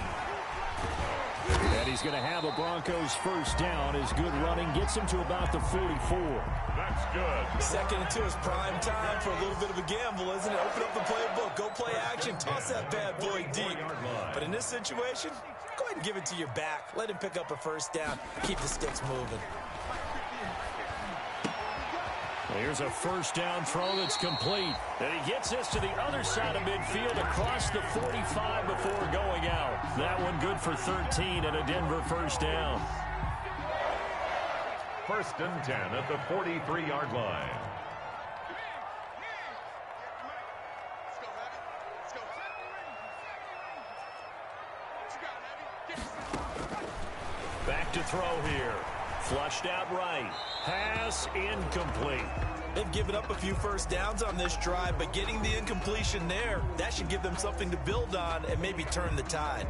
And he's going to have a Broncos first down. His good running gets him to about the 44. That's good. 2nd and 2 is prime time for a little bit of a gamble, isn't it? Open up the playbook, go play action, toss that bad boy deep. But in this situation, go ahead and give it to your back. Let him pick up a first down. Keep the sticks moving. Here's a first down throw that's complete. And he gets this to the other side of midfield across the 45 before going out. That one good for 13 and a Denver first down. 1st and 10 at the 43-yard line. Back to throw here. Flushed out right. Pass incomplete. They've given up a few first downs on this drive, but getting the incompletion there, that should give them something to build on and maybe turn the tide.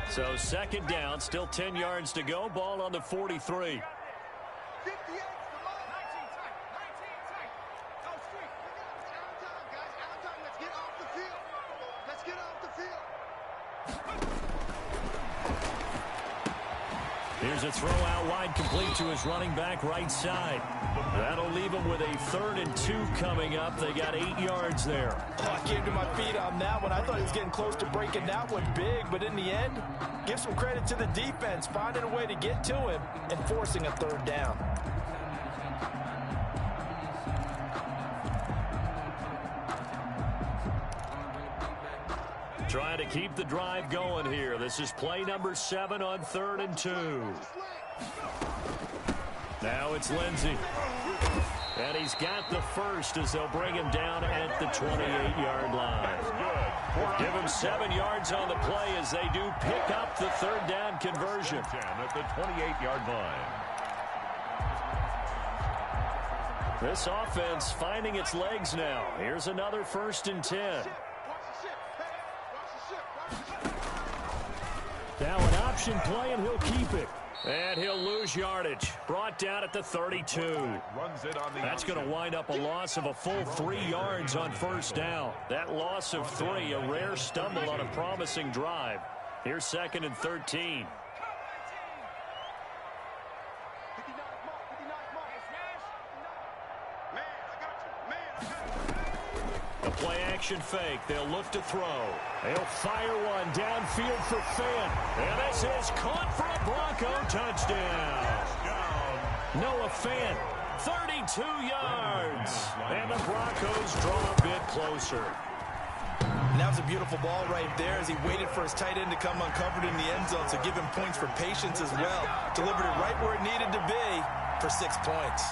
So 2nd down, still 10 yards to go. Ball on the 43. Here's a throw out wide, complete to his running back right side. That'll leave him with a 3rd and 2 coming up. They got 8 yards there. Oh, I came to my feet on that one. I thought he was getting close to breaking that one big, but in the end, give some credit to the defense, finding a way to get to him and forcing a 3rd down. Trying to keep the drive going here. This is play number 7 on 3rd and 2. Now it's Lindsey. And he's got the first as they'll bring him down at the 28-yard line. Give him 7 yards on the play as they do pick up the 3rd down conversion. At the 28-yard line. This offense finding its legs now. Here's another 1st and 10. Now an option play, and he'll keep it. And he'll lose yardage. Brought down at the 32. That's going to wind up a loss of a full 3 yards on 1st down. That loss of 3, a rare stumble on a promising drive. Here's 2nd and 13. The play action fake. They'll look to throw. They'll fire one downfield for Fant. And this is caught for a Bronco touchdown. Noah Fant, 32 yards. And the Broncos draw a bit closer. And that was a beautiful ball right there as he waited for his tight end to come uncovered in the end zone, so give him points for patience as well. Delivered it right where it needed to be for 6 points.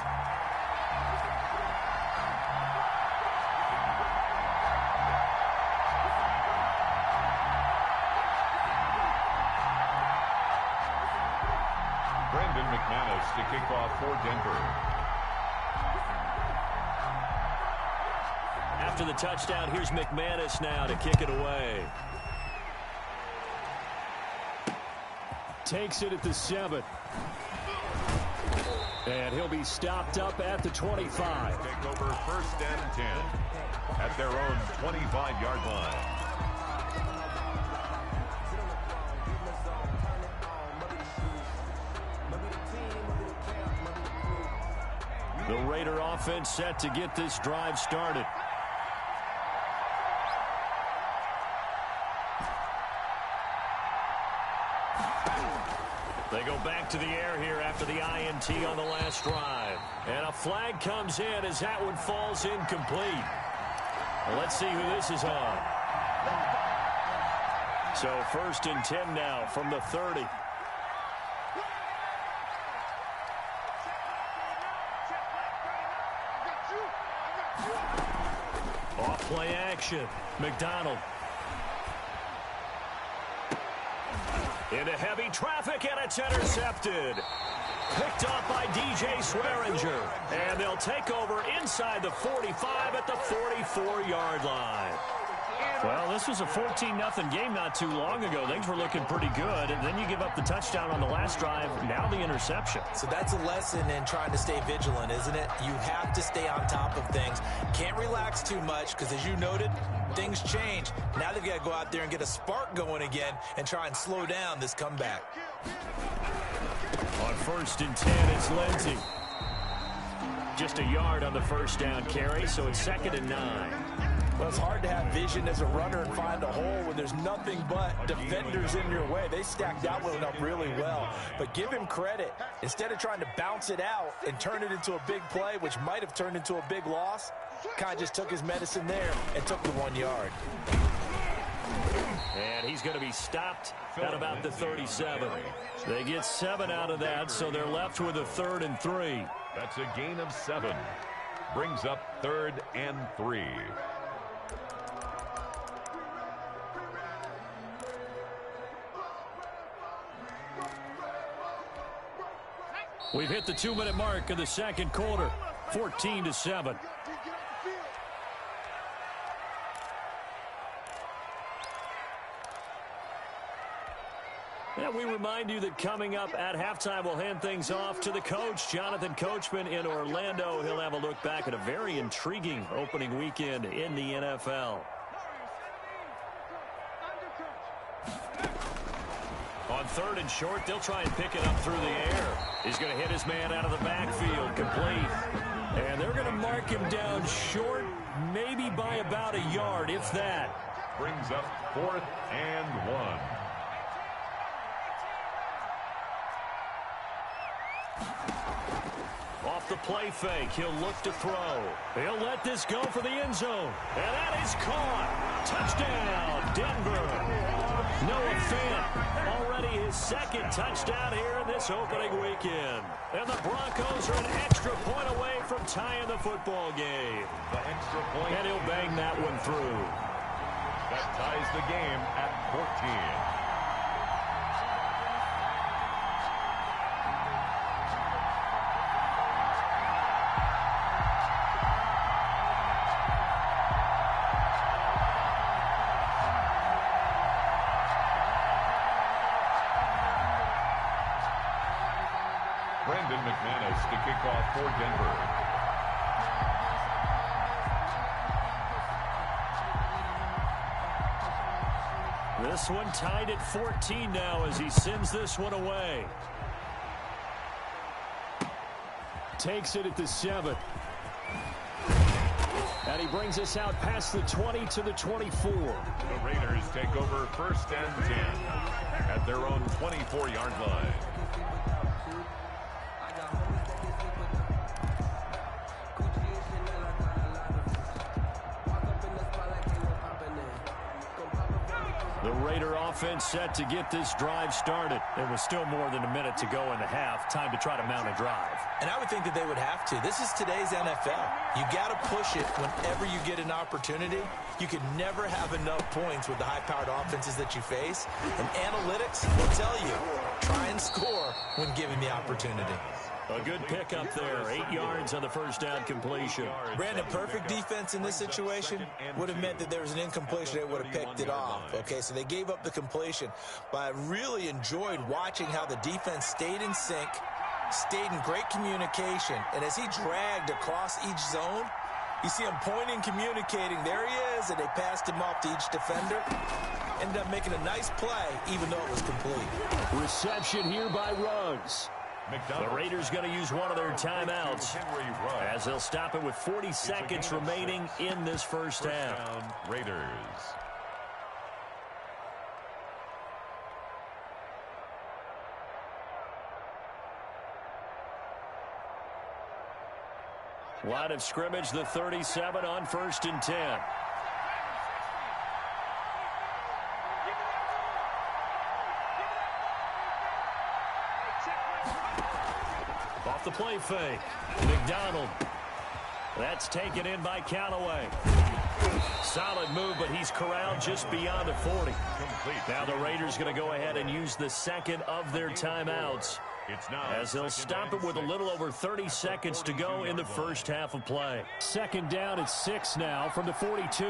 To kick off for Denver. After the touchdown, here's McManus now to kick it away. Takes it at the 7. And he'll be stopped up at the 25. Take over 1st and 10 at their own 25-yard line. The Raider offense set to get this drive started. They go back to the air here after the INT on the last drive. And a flag comes in as that one falls incomplete. Well, let's see who this is on. So 1st and 10 now from the 30. Off-play action. McDonald. Into heavy traffic, and it's intercepted. Picked off by DJ Swearinger. And they'll take over inside the 45 at the 44-yard line. Well, this was a 14-0 game not too long ago. Things were looking pretty good, and then you give up the touchdown on the last drive, now the interception. So that's a lesson in trying to stay vigilant, isn't it? You have to stay on top of things. Can't relax too much because, as you noted, things change. Now they've got to go out there and get a spark going again and try and slow down this comeback. On 1st and 10, it's Lindsey. Just a yard on the 1st down carry, so it's 2nd and 9. Well, it's hard to have vision as a runner and find a hole when there's nothing but defenders in your way. They stacked that one up really well. But give him credit. Instead of trying to bounce it out and turn it into a big play, which might have turned into a big loss, kind of just took his medicine there and took the 1 yard. And he's going to be stopped at about the 37. They get 7 out of that, so they're left with a 3rd and 3. That's a gain of 7. Brings up 3rd and 3. We've hit the 2-minute mark of the second quarter, 14-7. And we remind you that coming up at halftime, we'll hand things off to the coach, Jonathan Coachman in Orlando. He'll have a look back at a very intriguing opening weekend in the NFL. On On 3rd and short, they'll try and pick it up through the air. He's going to hit his man out of the backfield, complete. And they're going to mark him down short, maybe by about a yard, if that. Brings up 4th and 1. Off the play fake, he'll look to throw. He'll let this go for the end zone. And that is caught. Touchdown, Denver. Noah Fant, already his 2nd touchdown here in this opening weekend. And the Broncos are an extra point away from tying the football game. The extra point. And he'll bang that one through. That ties the game at 14. To kick off for Denver. This one tied at 14 now as he sends this one away. Takes it at the 7. And he brings us out past the 20 to the 24. The Raiders take over 1st and 10 at their own 24-yard line. Offense set to get this drive started. There was still more than a minute to go in the half. Time to try to mount a drive. And I would think that they would have to. This is today's NFL. You got to push it whenever you get an opportunity. You can never have enough points with the high-powered offenses that you face. And analytics will tell you, try and score when given the opportunity. A good pickup there. 8 yards on the first down completion. Brandon, perfect defense in this situation would have meant that there was an incompletion. They would have picked it off. Okay, so they gave up the completion. But I really enjoyed watching how the defense stayed in sync, stayed in great communication. And as he dragged across each zone, you see him pointing, communicating. There he is, and they passed him off to each defender. Ended up making a nice play, even though it was complete. Reception here by Ruggs. The Raiders going to use one of their timeouts as they'll stop it with 40 seconds remaining in this first half. Raiders. Line of scrimmage, the 37 on 1st and 10. Off the play fake. McDonald. That's taken in by Callaway. Solid move, but he's corralled just beyond the 40. Now the Raiders going to go ahead and use the 2nd of their timeouts as they'll stop it with a little over 30 seconds to go in the first half of play. 2nd down at 6 now from the 42.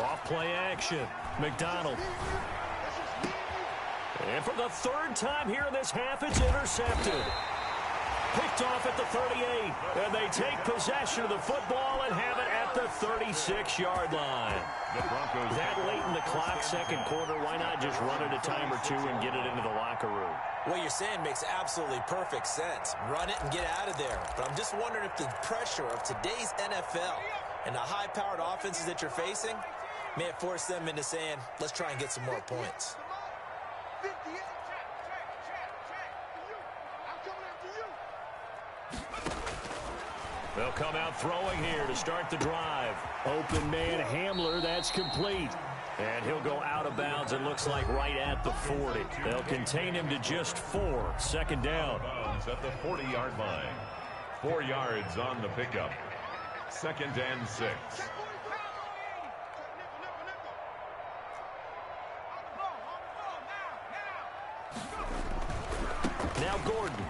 Off play action. McDonald. And for the 3rd time here in this half, it's intercepted. Picked off at the 38. And they take possession of the football and have it at the 36-yard line. That late in the clock, 2nd quarter, why not just run it a time or two and get it into the locker room? What you're saying makes absolutely perfect sense. Run it and get out of there. But I'm just wondering if the pressure of today's NFL and the high-powered offenses that you're facing may have forced them into saying, let's try and get some more points. They'll come out throwing here to start the drive. Open man Hamler, that's complete. And he'll go out of bounds, it looks like right at the 40. They'll contain him to just 4. 2nd down. At the 40-yard line. 4 yards on the pickup. 2nd and 6. Now Gordon.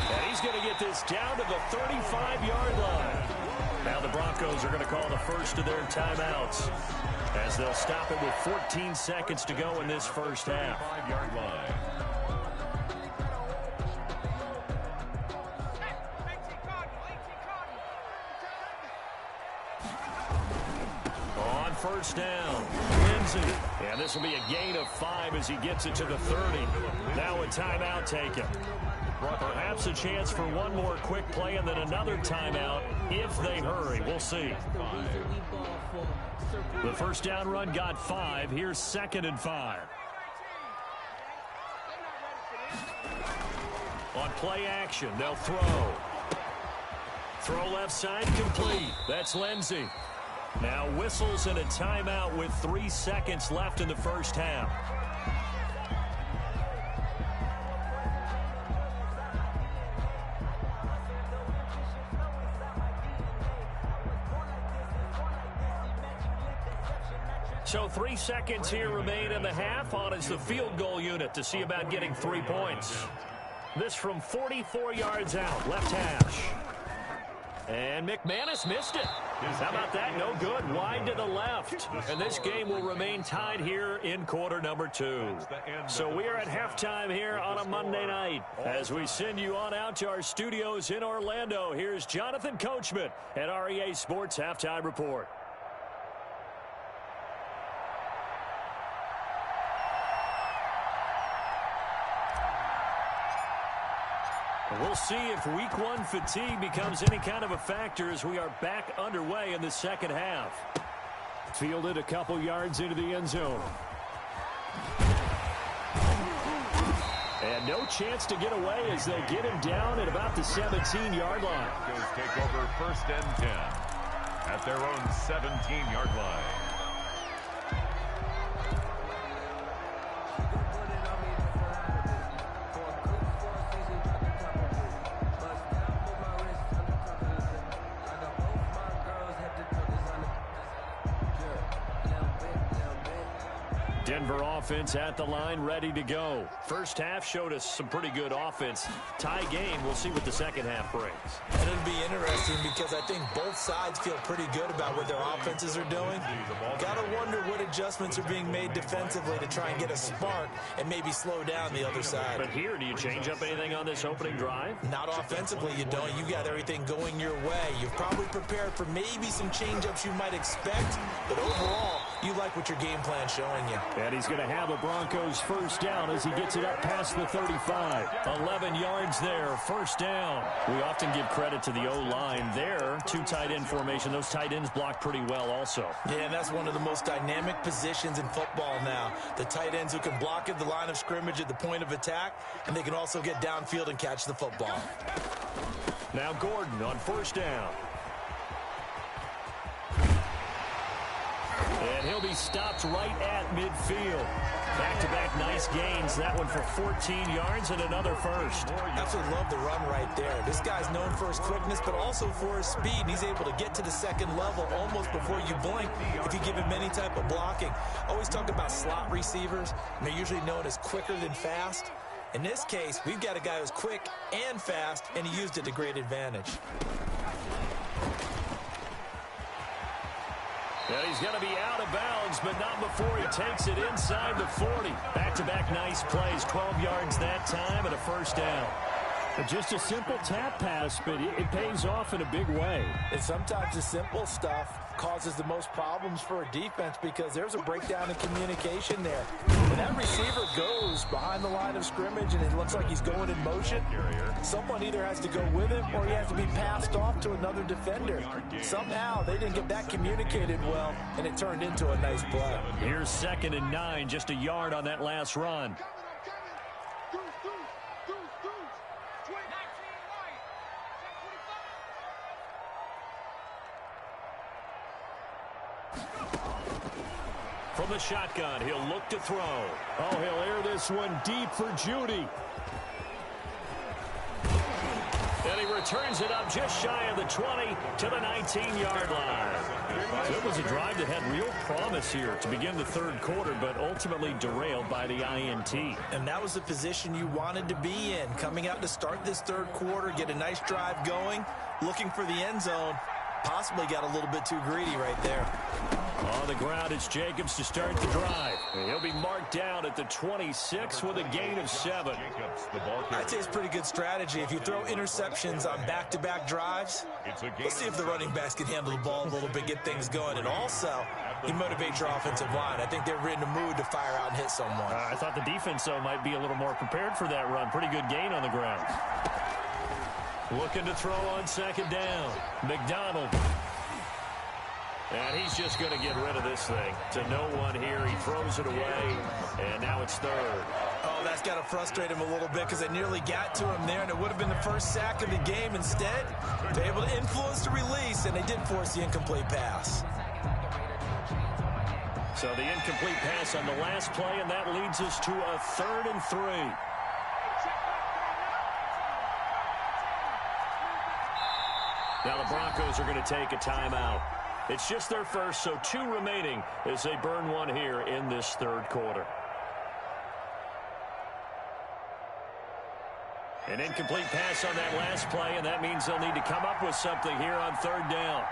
And he's going to get this down to the 35-yard line. Now the Broncos are going to call the first of their timeouts as they'll stop it with 14 seconds to go in this first half. 5-yard line. On first down. Lindsay. And this will be a gain of 5 as he gets it to the 30. Now a timeout taken. Perhaps a chance for one more quick play and then another timeout if they hurry. We'll see. The first down run got 5. Here's 2nd and 5. On play action, they'll throw. Throw left side complete. That's Lindsay. Now whistles and a timeout with 3 seconds left in the first half. So 3 seconds here remain in the half. On is the field goal unit to see about getting 3 points. This from 44 yards out, left hash. And McManus missed it. How about that? No good. Wide to the left. And this game will remain tied here in quarter number 2. So we are at halftime here on a Monday night. As we send you on out to our studios in Orlando, here's Jonathan Coachman at REA Sports Halftime Report. We'll see if week 1 fatigue becomes any kind of a factor as we are back underway in the second half. Fielded a couple yards into the end zone. And no chance to get away as they get him down at about the 17-yard line. Goes take over 1st and 10 at their own 17-yard line. Denver offense at the line, ready to go. First half showed us some pretty good offense. Tie game, we'll see what the second half brings. And it'll be interesting because I think both sides feel pretty good about what their offenses are doing. Gotta wonder what adjustments are being made defensively to try and get a spark and maybe slow down the other side. But here, do you change up anything on this opening drive? Not offensively, you don't. You got everything going your way. You've probably prepared for maybe some change-ups you might expect, but overall, you like what your game plan's showing you. And he's going to have a Broncos first down as he gets it up past the 35. 11 yards there, first down. We often give credit to the O-line there. 2 tight end formation. Those tight ends block pretty well also. Yeah, and that's one of the most dynamic positions in football now. The tight ends who can block at the line of scrimmage at the point of attack, and they can also get downfield and catch the football. Now Gordon on first down. And he'll be stopped right at midfield. Back-to-back nice gains. That one for 14 yards and another first. Absolutely love the run right there. This guy's known for his quickness, but also for his speed. And he's able to get to the second level almost before you blink if you give him any type of blocking. Always talk about slot receivers. And they're usually known as quicker than fast. In this case, we've got a guy who's quick and fast, and he used it to great advantage. And he's going to be out of bounds, but not before he takes it inside the 40. Back-to-back nice plays, 12 yards that time and a first down. Just a simple tap pass, but it pays off in a big way. And sometimes the simple stuff causes the most problems for a defense because there's a breakdown in communication there. When that receiver goes behind the line of scrimmage and it looks like he's going in motion, someone either has to go with him or he has to be passed off to another defender. Somehow they didn't get that communicated well, and it turned into a nice play. Here's 2nd and 9, just a yard on that last run. From the shotgun, he'll look to throw. Oh, he'll air this one deep for Judy. And he returns it up just shy of the 20 to the 19-yard line. So it was a drive that had real promise here to begin the third quarter, but ultimately derailed by the INT. And that was the position you wanted to be in. Coming out to start this third quarter, get a nice drive going, looking for the end zone. possibly got a little bit too greedy right there. On the ground, it's Jacobs to start the drive. And he'll be marked down at the 26 with a gain of 7. I'd say it's pretty good strategy. If you throw interceptions on back-to-back drives, let's see if the running backs can handle the ball a little bit, get things going. And also, he motivates your offensive line. I think they're in the mood to fire out and hit someone. I thought the defense, though, might be a little more prepared for that run. Pretty good gain on the ground. Looking to throw on second down. McDonald. And he's just going to get rid of this thing to no one here. He throws it away, and now it's third. Oh, that's got to frustrate him a little bit because they nearly got to him there, and it would have been the first sack of the game. Instead, they're able to influence the release, and they did force the incomplete pass. So the incomplete pass on the last play, and that leads us to a 3rd and 3. Now the Broncos are going to take a timeout. It's just their first, so 2 remaining as they burn one here in this 3rd quarter. An incomplete pass on that last play, and that means they'll need to come up with something here on 3rd down.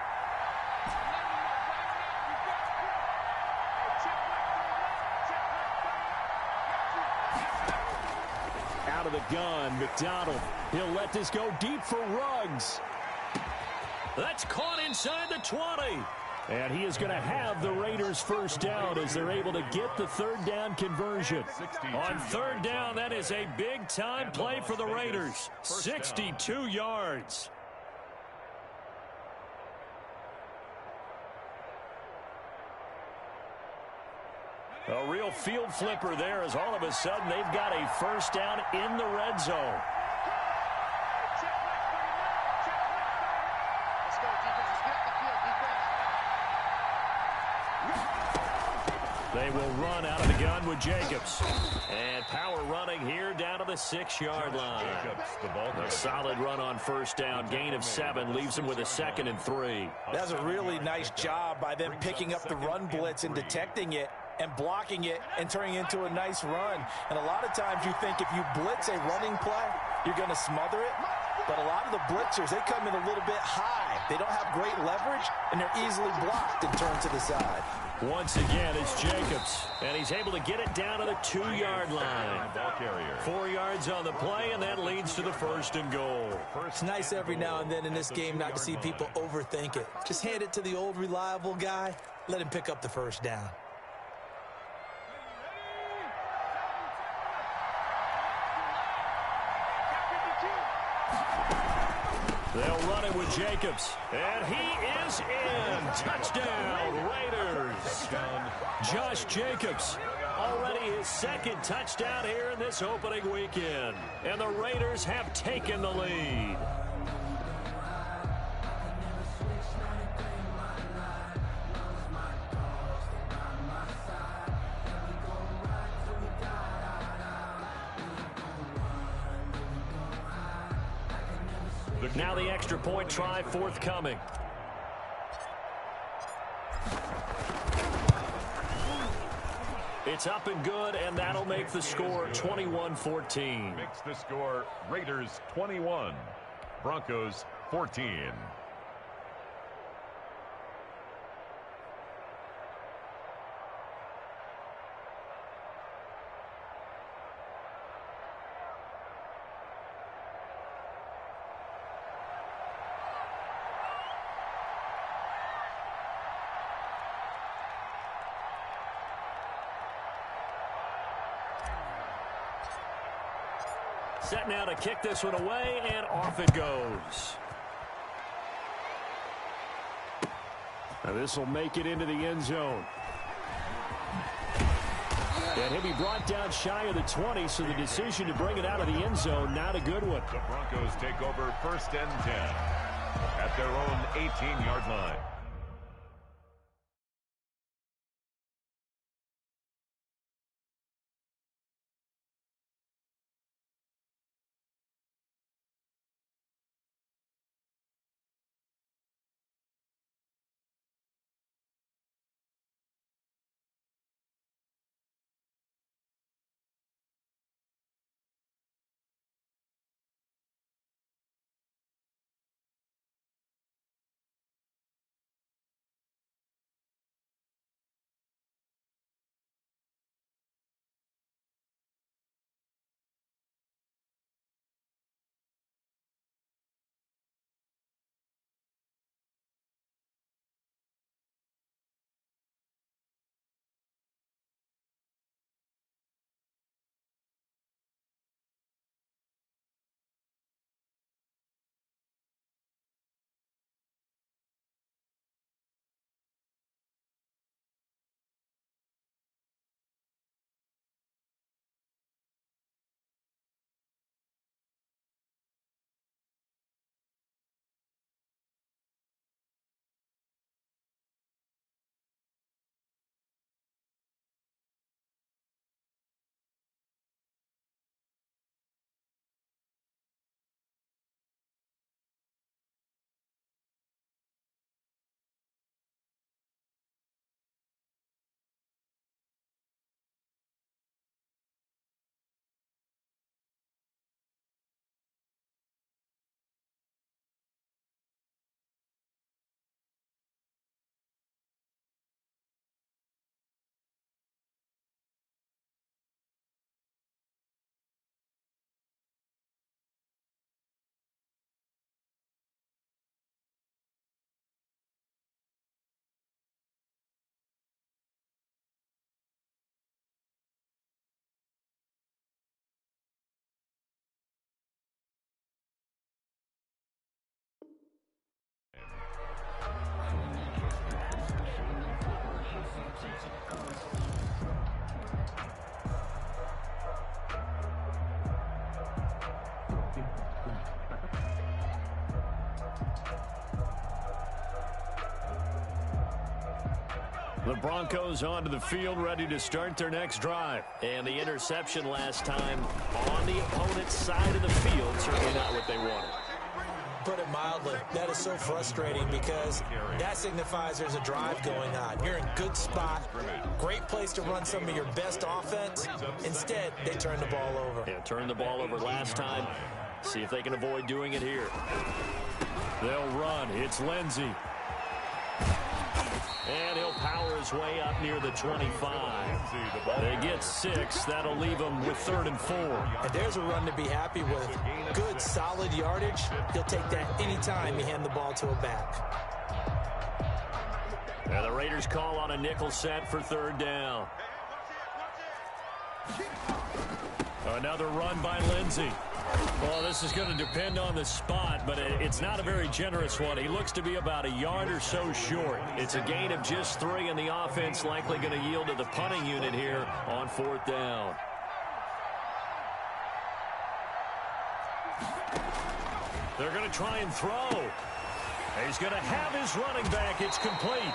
Out of the gun, McDonald. He'll let this go deep for Ruggs. That's caught inside the 20. And he is going to have the Raiders first down as they're able to get the 3rd down conversion. On 3rd down, that is a big-time play for the Raiders. 62 yards. A real field flipper there as all of a sudden they've got a first down in the red zone. They will run out of the gun with Jacobs. And power running here down to the 6-yard line. A solid run on first down. Gain of 7 leaves them with a 2nd and 3. That's a really nice job by them picking up the run blitz and detecting it and blocking it and turning it into a nice run. And a lot of times you think if you blitz a running play, you're going to smother it. But a lot of the blitzers, they come in a little bit high. They don't have great leverage, and they're easily blocked and turned to the side. Once again, it's Jacobs, and he's able to get it down to the 2-yard line. 4 yards on the play, and that leads to the 1st and goal. It's nice every now and then in this game not to see people overthink it. Just hand it to the old reliable guy. Let him pick up the first down. They'll run it with Jacobs, and he is in. Touchdown, Raiders. Josh Jacobs, already his 2nd touchdown here in this opening weekend. And the Raiders have taken the lead. Now the extra point try forthcoming. It's up and good, and that'll make the score 21-14. Makes the score Raiders 21, Broncos 14. Set now to kick this one away, and off it goes. Now this will make it into the end zone. And he'll be brought down shy of the 20, so the decision to bring it out of the end zone, not a good one. The Broncos take over 1st and 10 at their own 18-yard line. The Broncos onto the field, ready to start their next drive. And the interception last time on the opponent's side of the field, certainly not what they wanted. Put it mildly, that is so frustrating because that signifies there's a drive going on. You're in good spot, great place to run some of your best offense. Instead, they turn the ball over. Yeah, turned the ball over last time. See if they can avoid doing it here. They'll run. It's Lindsey. And he'll power his way up near the 25. They get 6. That'll leave them with 3rd and 4. And there's a run to be happy with. Good, solid yardage. He'll take that anytime you hand the ball to a back. And the Raiders call on a nickel set for 3rd down. Another run by Lindsey. Well, this is going to depend on the spot, but it's not a very generous one. He looks to be about a yard or so short. It's a gain of just 3, and the offense likely going to yield to the punting unit here on 4th down. They're going to try and throw. He's going to have his running back. It's complete.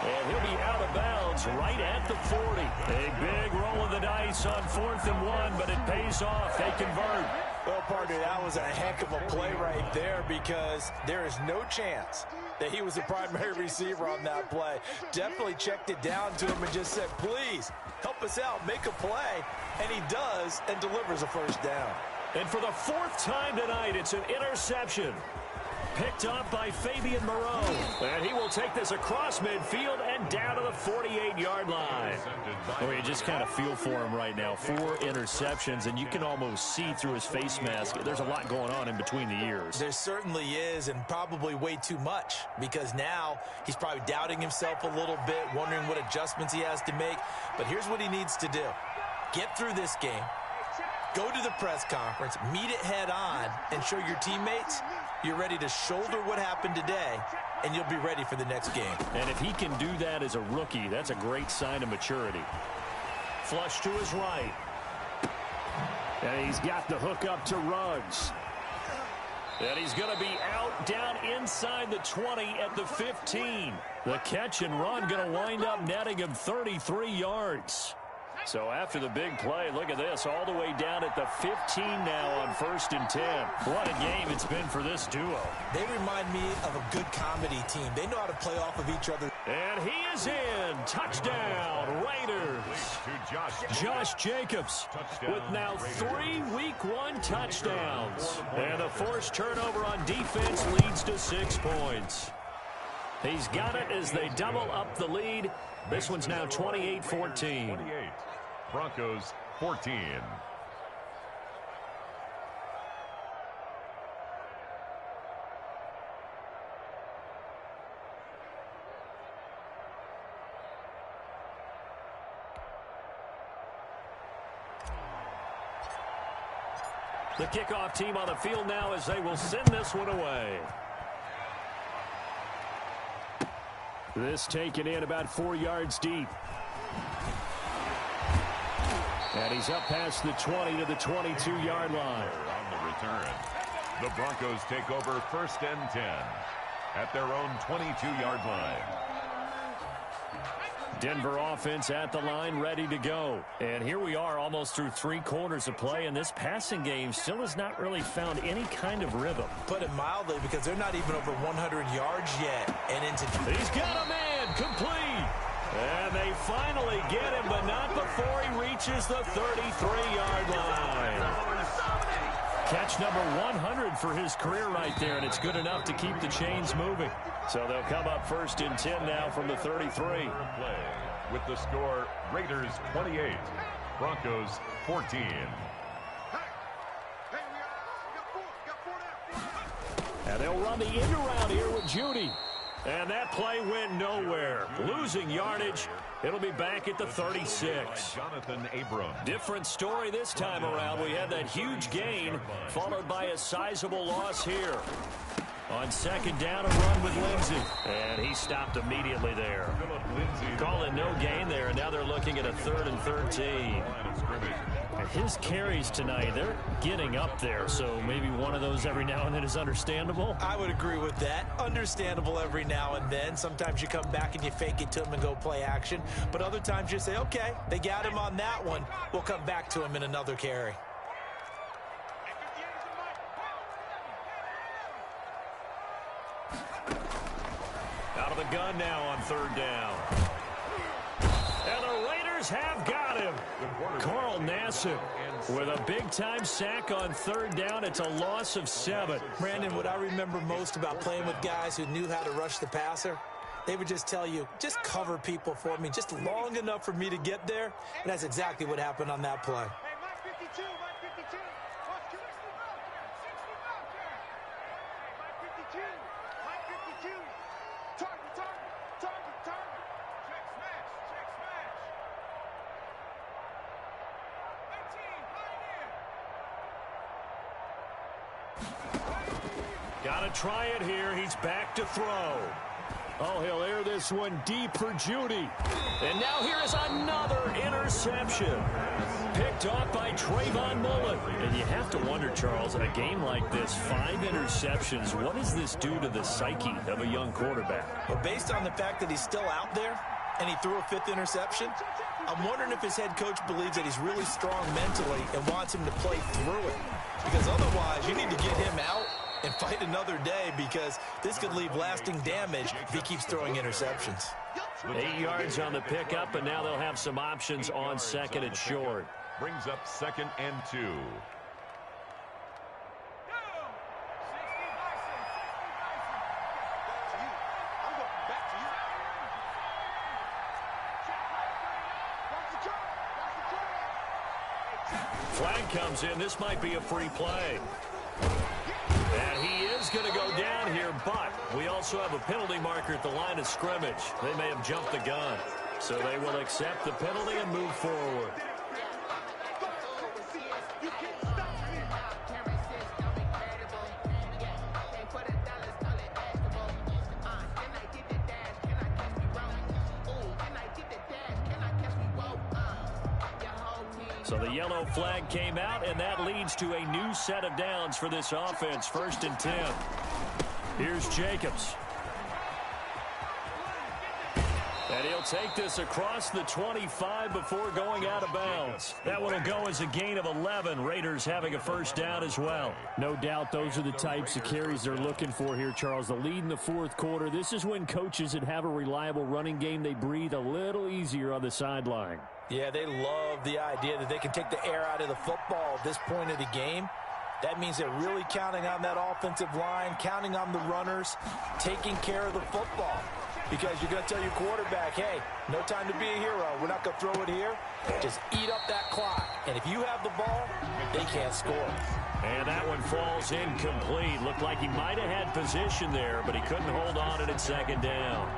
And he'll be out of bounds right at the 40. A big roll of the dice on 4th and 1, but it pays off. They convert. Well, partner, that was a heck of a play right there because there is no chance that he was the primary receiver on that play. Definitely checked it down to him and just said, please, help us out, make a play. And he does and delivers a 1st down. And for the 4th time tonight, it's an interception. Picked up by Fabian Moreau. And he will take this across midfield and down to the 48-yard line. Well, you just kind of feel for him right now. 4 interceptions, and you can almost see through his face mask. There's a lot going on in between the ears. There certainly is, and probably way too much, because now he's probably doubting himself a little bit, wondering what adjustments he has to make. But here's what he needs to do. Get through this game, go to the press conference, meet it head on, and show your teammates you're ready to shoulder what happened today, and you'll be ready for the next game. And if he can do that as a rookie, that's a great sign of maturity. Flush to his right. And he's got the hook up to Ruggs. And he's going to be out down inside the 20 at the 15. The catch and run going to wind up netting him 33 yards. So after the big play, look at this, all the way down at the 15 now on 1st and 10. What a game it's been for this duo. They remind me of a good comedy team. They know how to play off of each other. And he is in. Touchdown, Raiders. Josh Jacobs with now 3 Week 1 touchdowns. And the forced turnover on defense leads to 6 points. He's got it as they double up the lead. This one's now 28-14. Broncos 14. The kickoff team on the field now as they will send this one away. This taken in about 4 yards deep. And he's up past the 20 to the 22-yard line. On the return, the Broncos take over 1st and 10 at their own 22-yard line. Denver offense at the line, ready to go. And here we are almost through 3 quarters of play, and this passing game still has not really found any kind of rhythm. Put it mildly, because they're not even over 100 yards yet. And into he's got a man, complete. And they finally get him, but not before he reaches the 33-yard line. Catch number 100 for his career right there, and it's good enough to keep the chains moving. So they'll come up 1st and 10 now from the 33. Play with the score, Raiders 28, Broncos 14. And they'll run the end around here with Judy. And that play went nowhere. Losing yardage. It'll be back at the 36. Jonathan Abram. Different story this time around. We had that huge gain followed by a sizable loss here. On second down, a run with Lindsey. And he stopped immediately there. Call it no gain there, and now they're looking at a 3rd and 13. And his carries tonight, they're getting up there, so maybe one of those every now and then is understandable. I would agree with that. Understandable every now and then. Sometimes you come back and you fake it to him and go play action. But other times you say, okay, they got him on that one. We'll come back to him in another carry. Out of the gun now on 3rd down. And the Raiders have got him. Carl Nassib with a big-time sack on 3rd down. It's a loss of 7. Brandon, what I remember most about playing with guys who knew how to rush the passer, they would just tell you, just cover people for me, just long enough for me to get there. And that's exactly what happened on that play. Got to try it here. He's back to throw. Oh, he'll air this one deep for Judy. And now here is another interception. Picked off by Trayvon Mullen. And you have to wonder, Charles, in a game like this, 5 interceptions, what does this do to the psyche of a young quarterback? But based on the fact that he's still out there and he threw a 5th interception, I'm wondering if his head coach believes that he's really strong mentally and wants him to play through it. Because otherwise, you need to get him out and fight another day, because this could leave lasting damage if he keeps throwing interceptions. 8 yards on the pickup, and now they'll have some options on 2nd and short. Brings up 2nd and 2. Flag comes in. This might be a free play. And he is going to go down here, but we also have a penalty marker at the line of scrimmage. They may have jumped the gun. So they will accept the penalty and move forward. So the yellow flag came out, and that leads to a new set of downs for this offense. 1st and 10. Here's Jacobs. And he'll take this across the 25 before going out of bounds. That one will go as a gain of 11. Raiders having a 1st down as well. No doubt those are the types of carries they're looking for here, Charles. The lead in the 4th quarter. This is when coaches that have a reliable running game, they breathe a little easier on the sideline. Yeah, they love the idea that they can take the air out of the football at this point of the game. That means they're really counting on that offensive line, counting on the runners, taking care of the football. Because you're going to tell your quarterback, hey, no time to be a hero. We're not going to throw it here. Just eat up that clock. And if you have the ball, they can't score. And that one falls incomplete. Looked like he might have had position there, but he couldn't hold on it at 2nd down.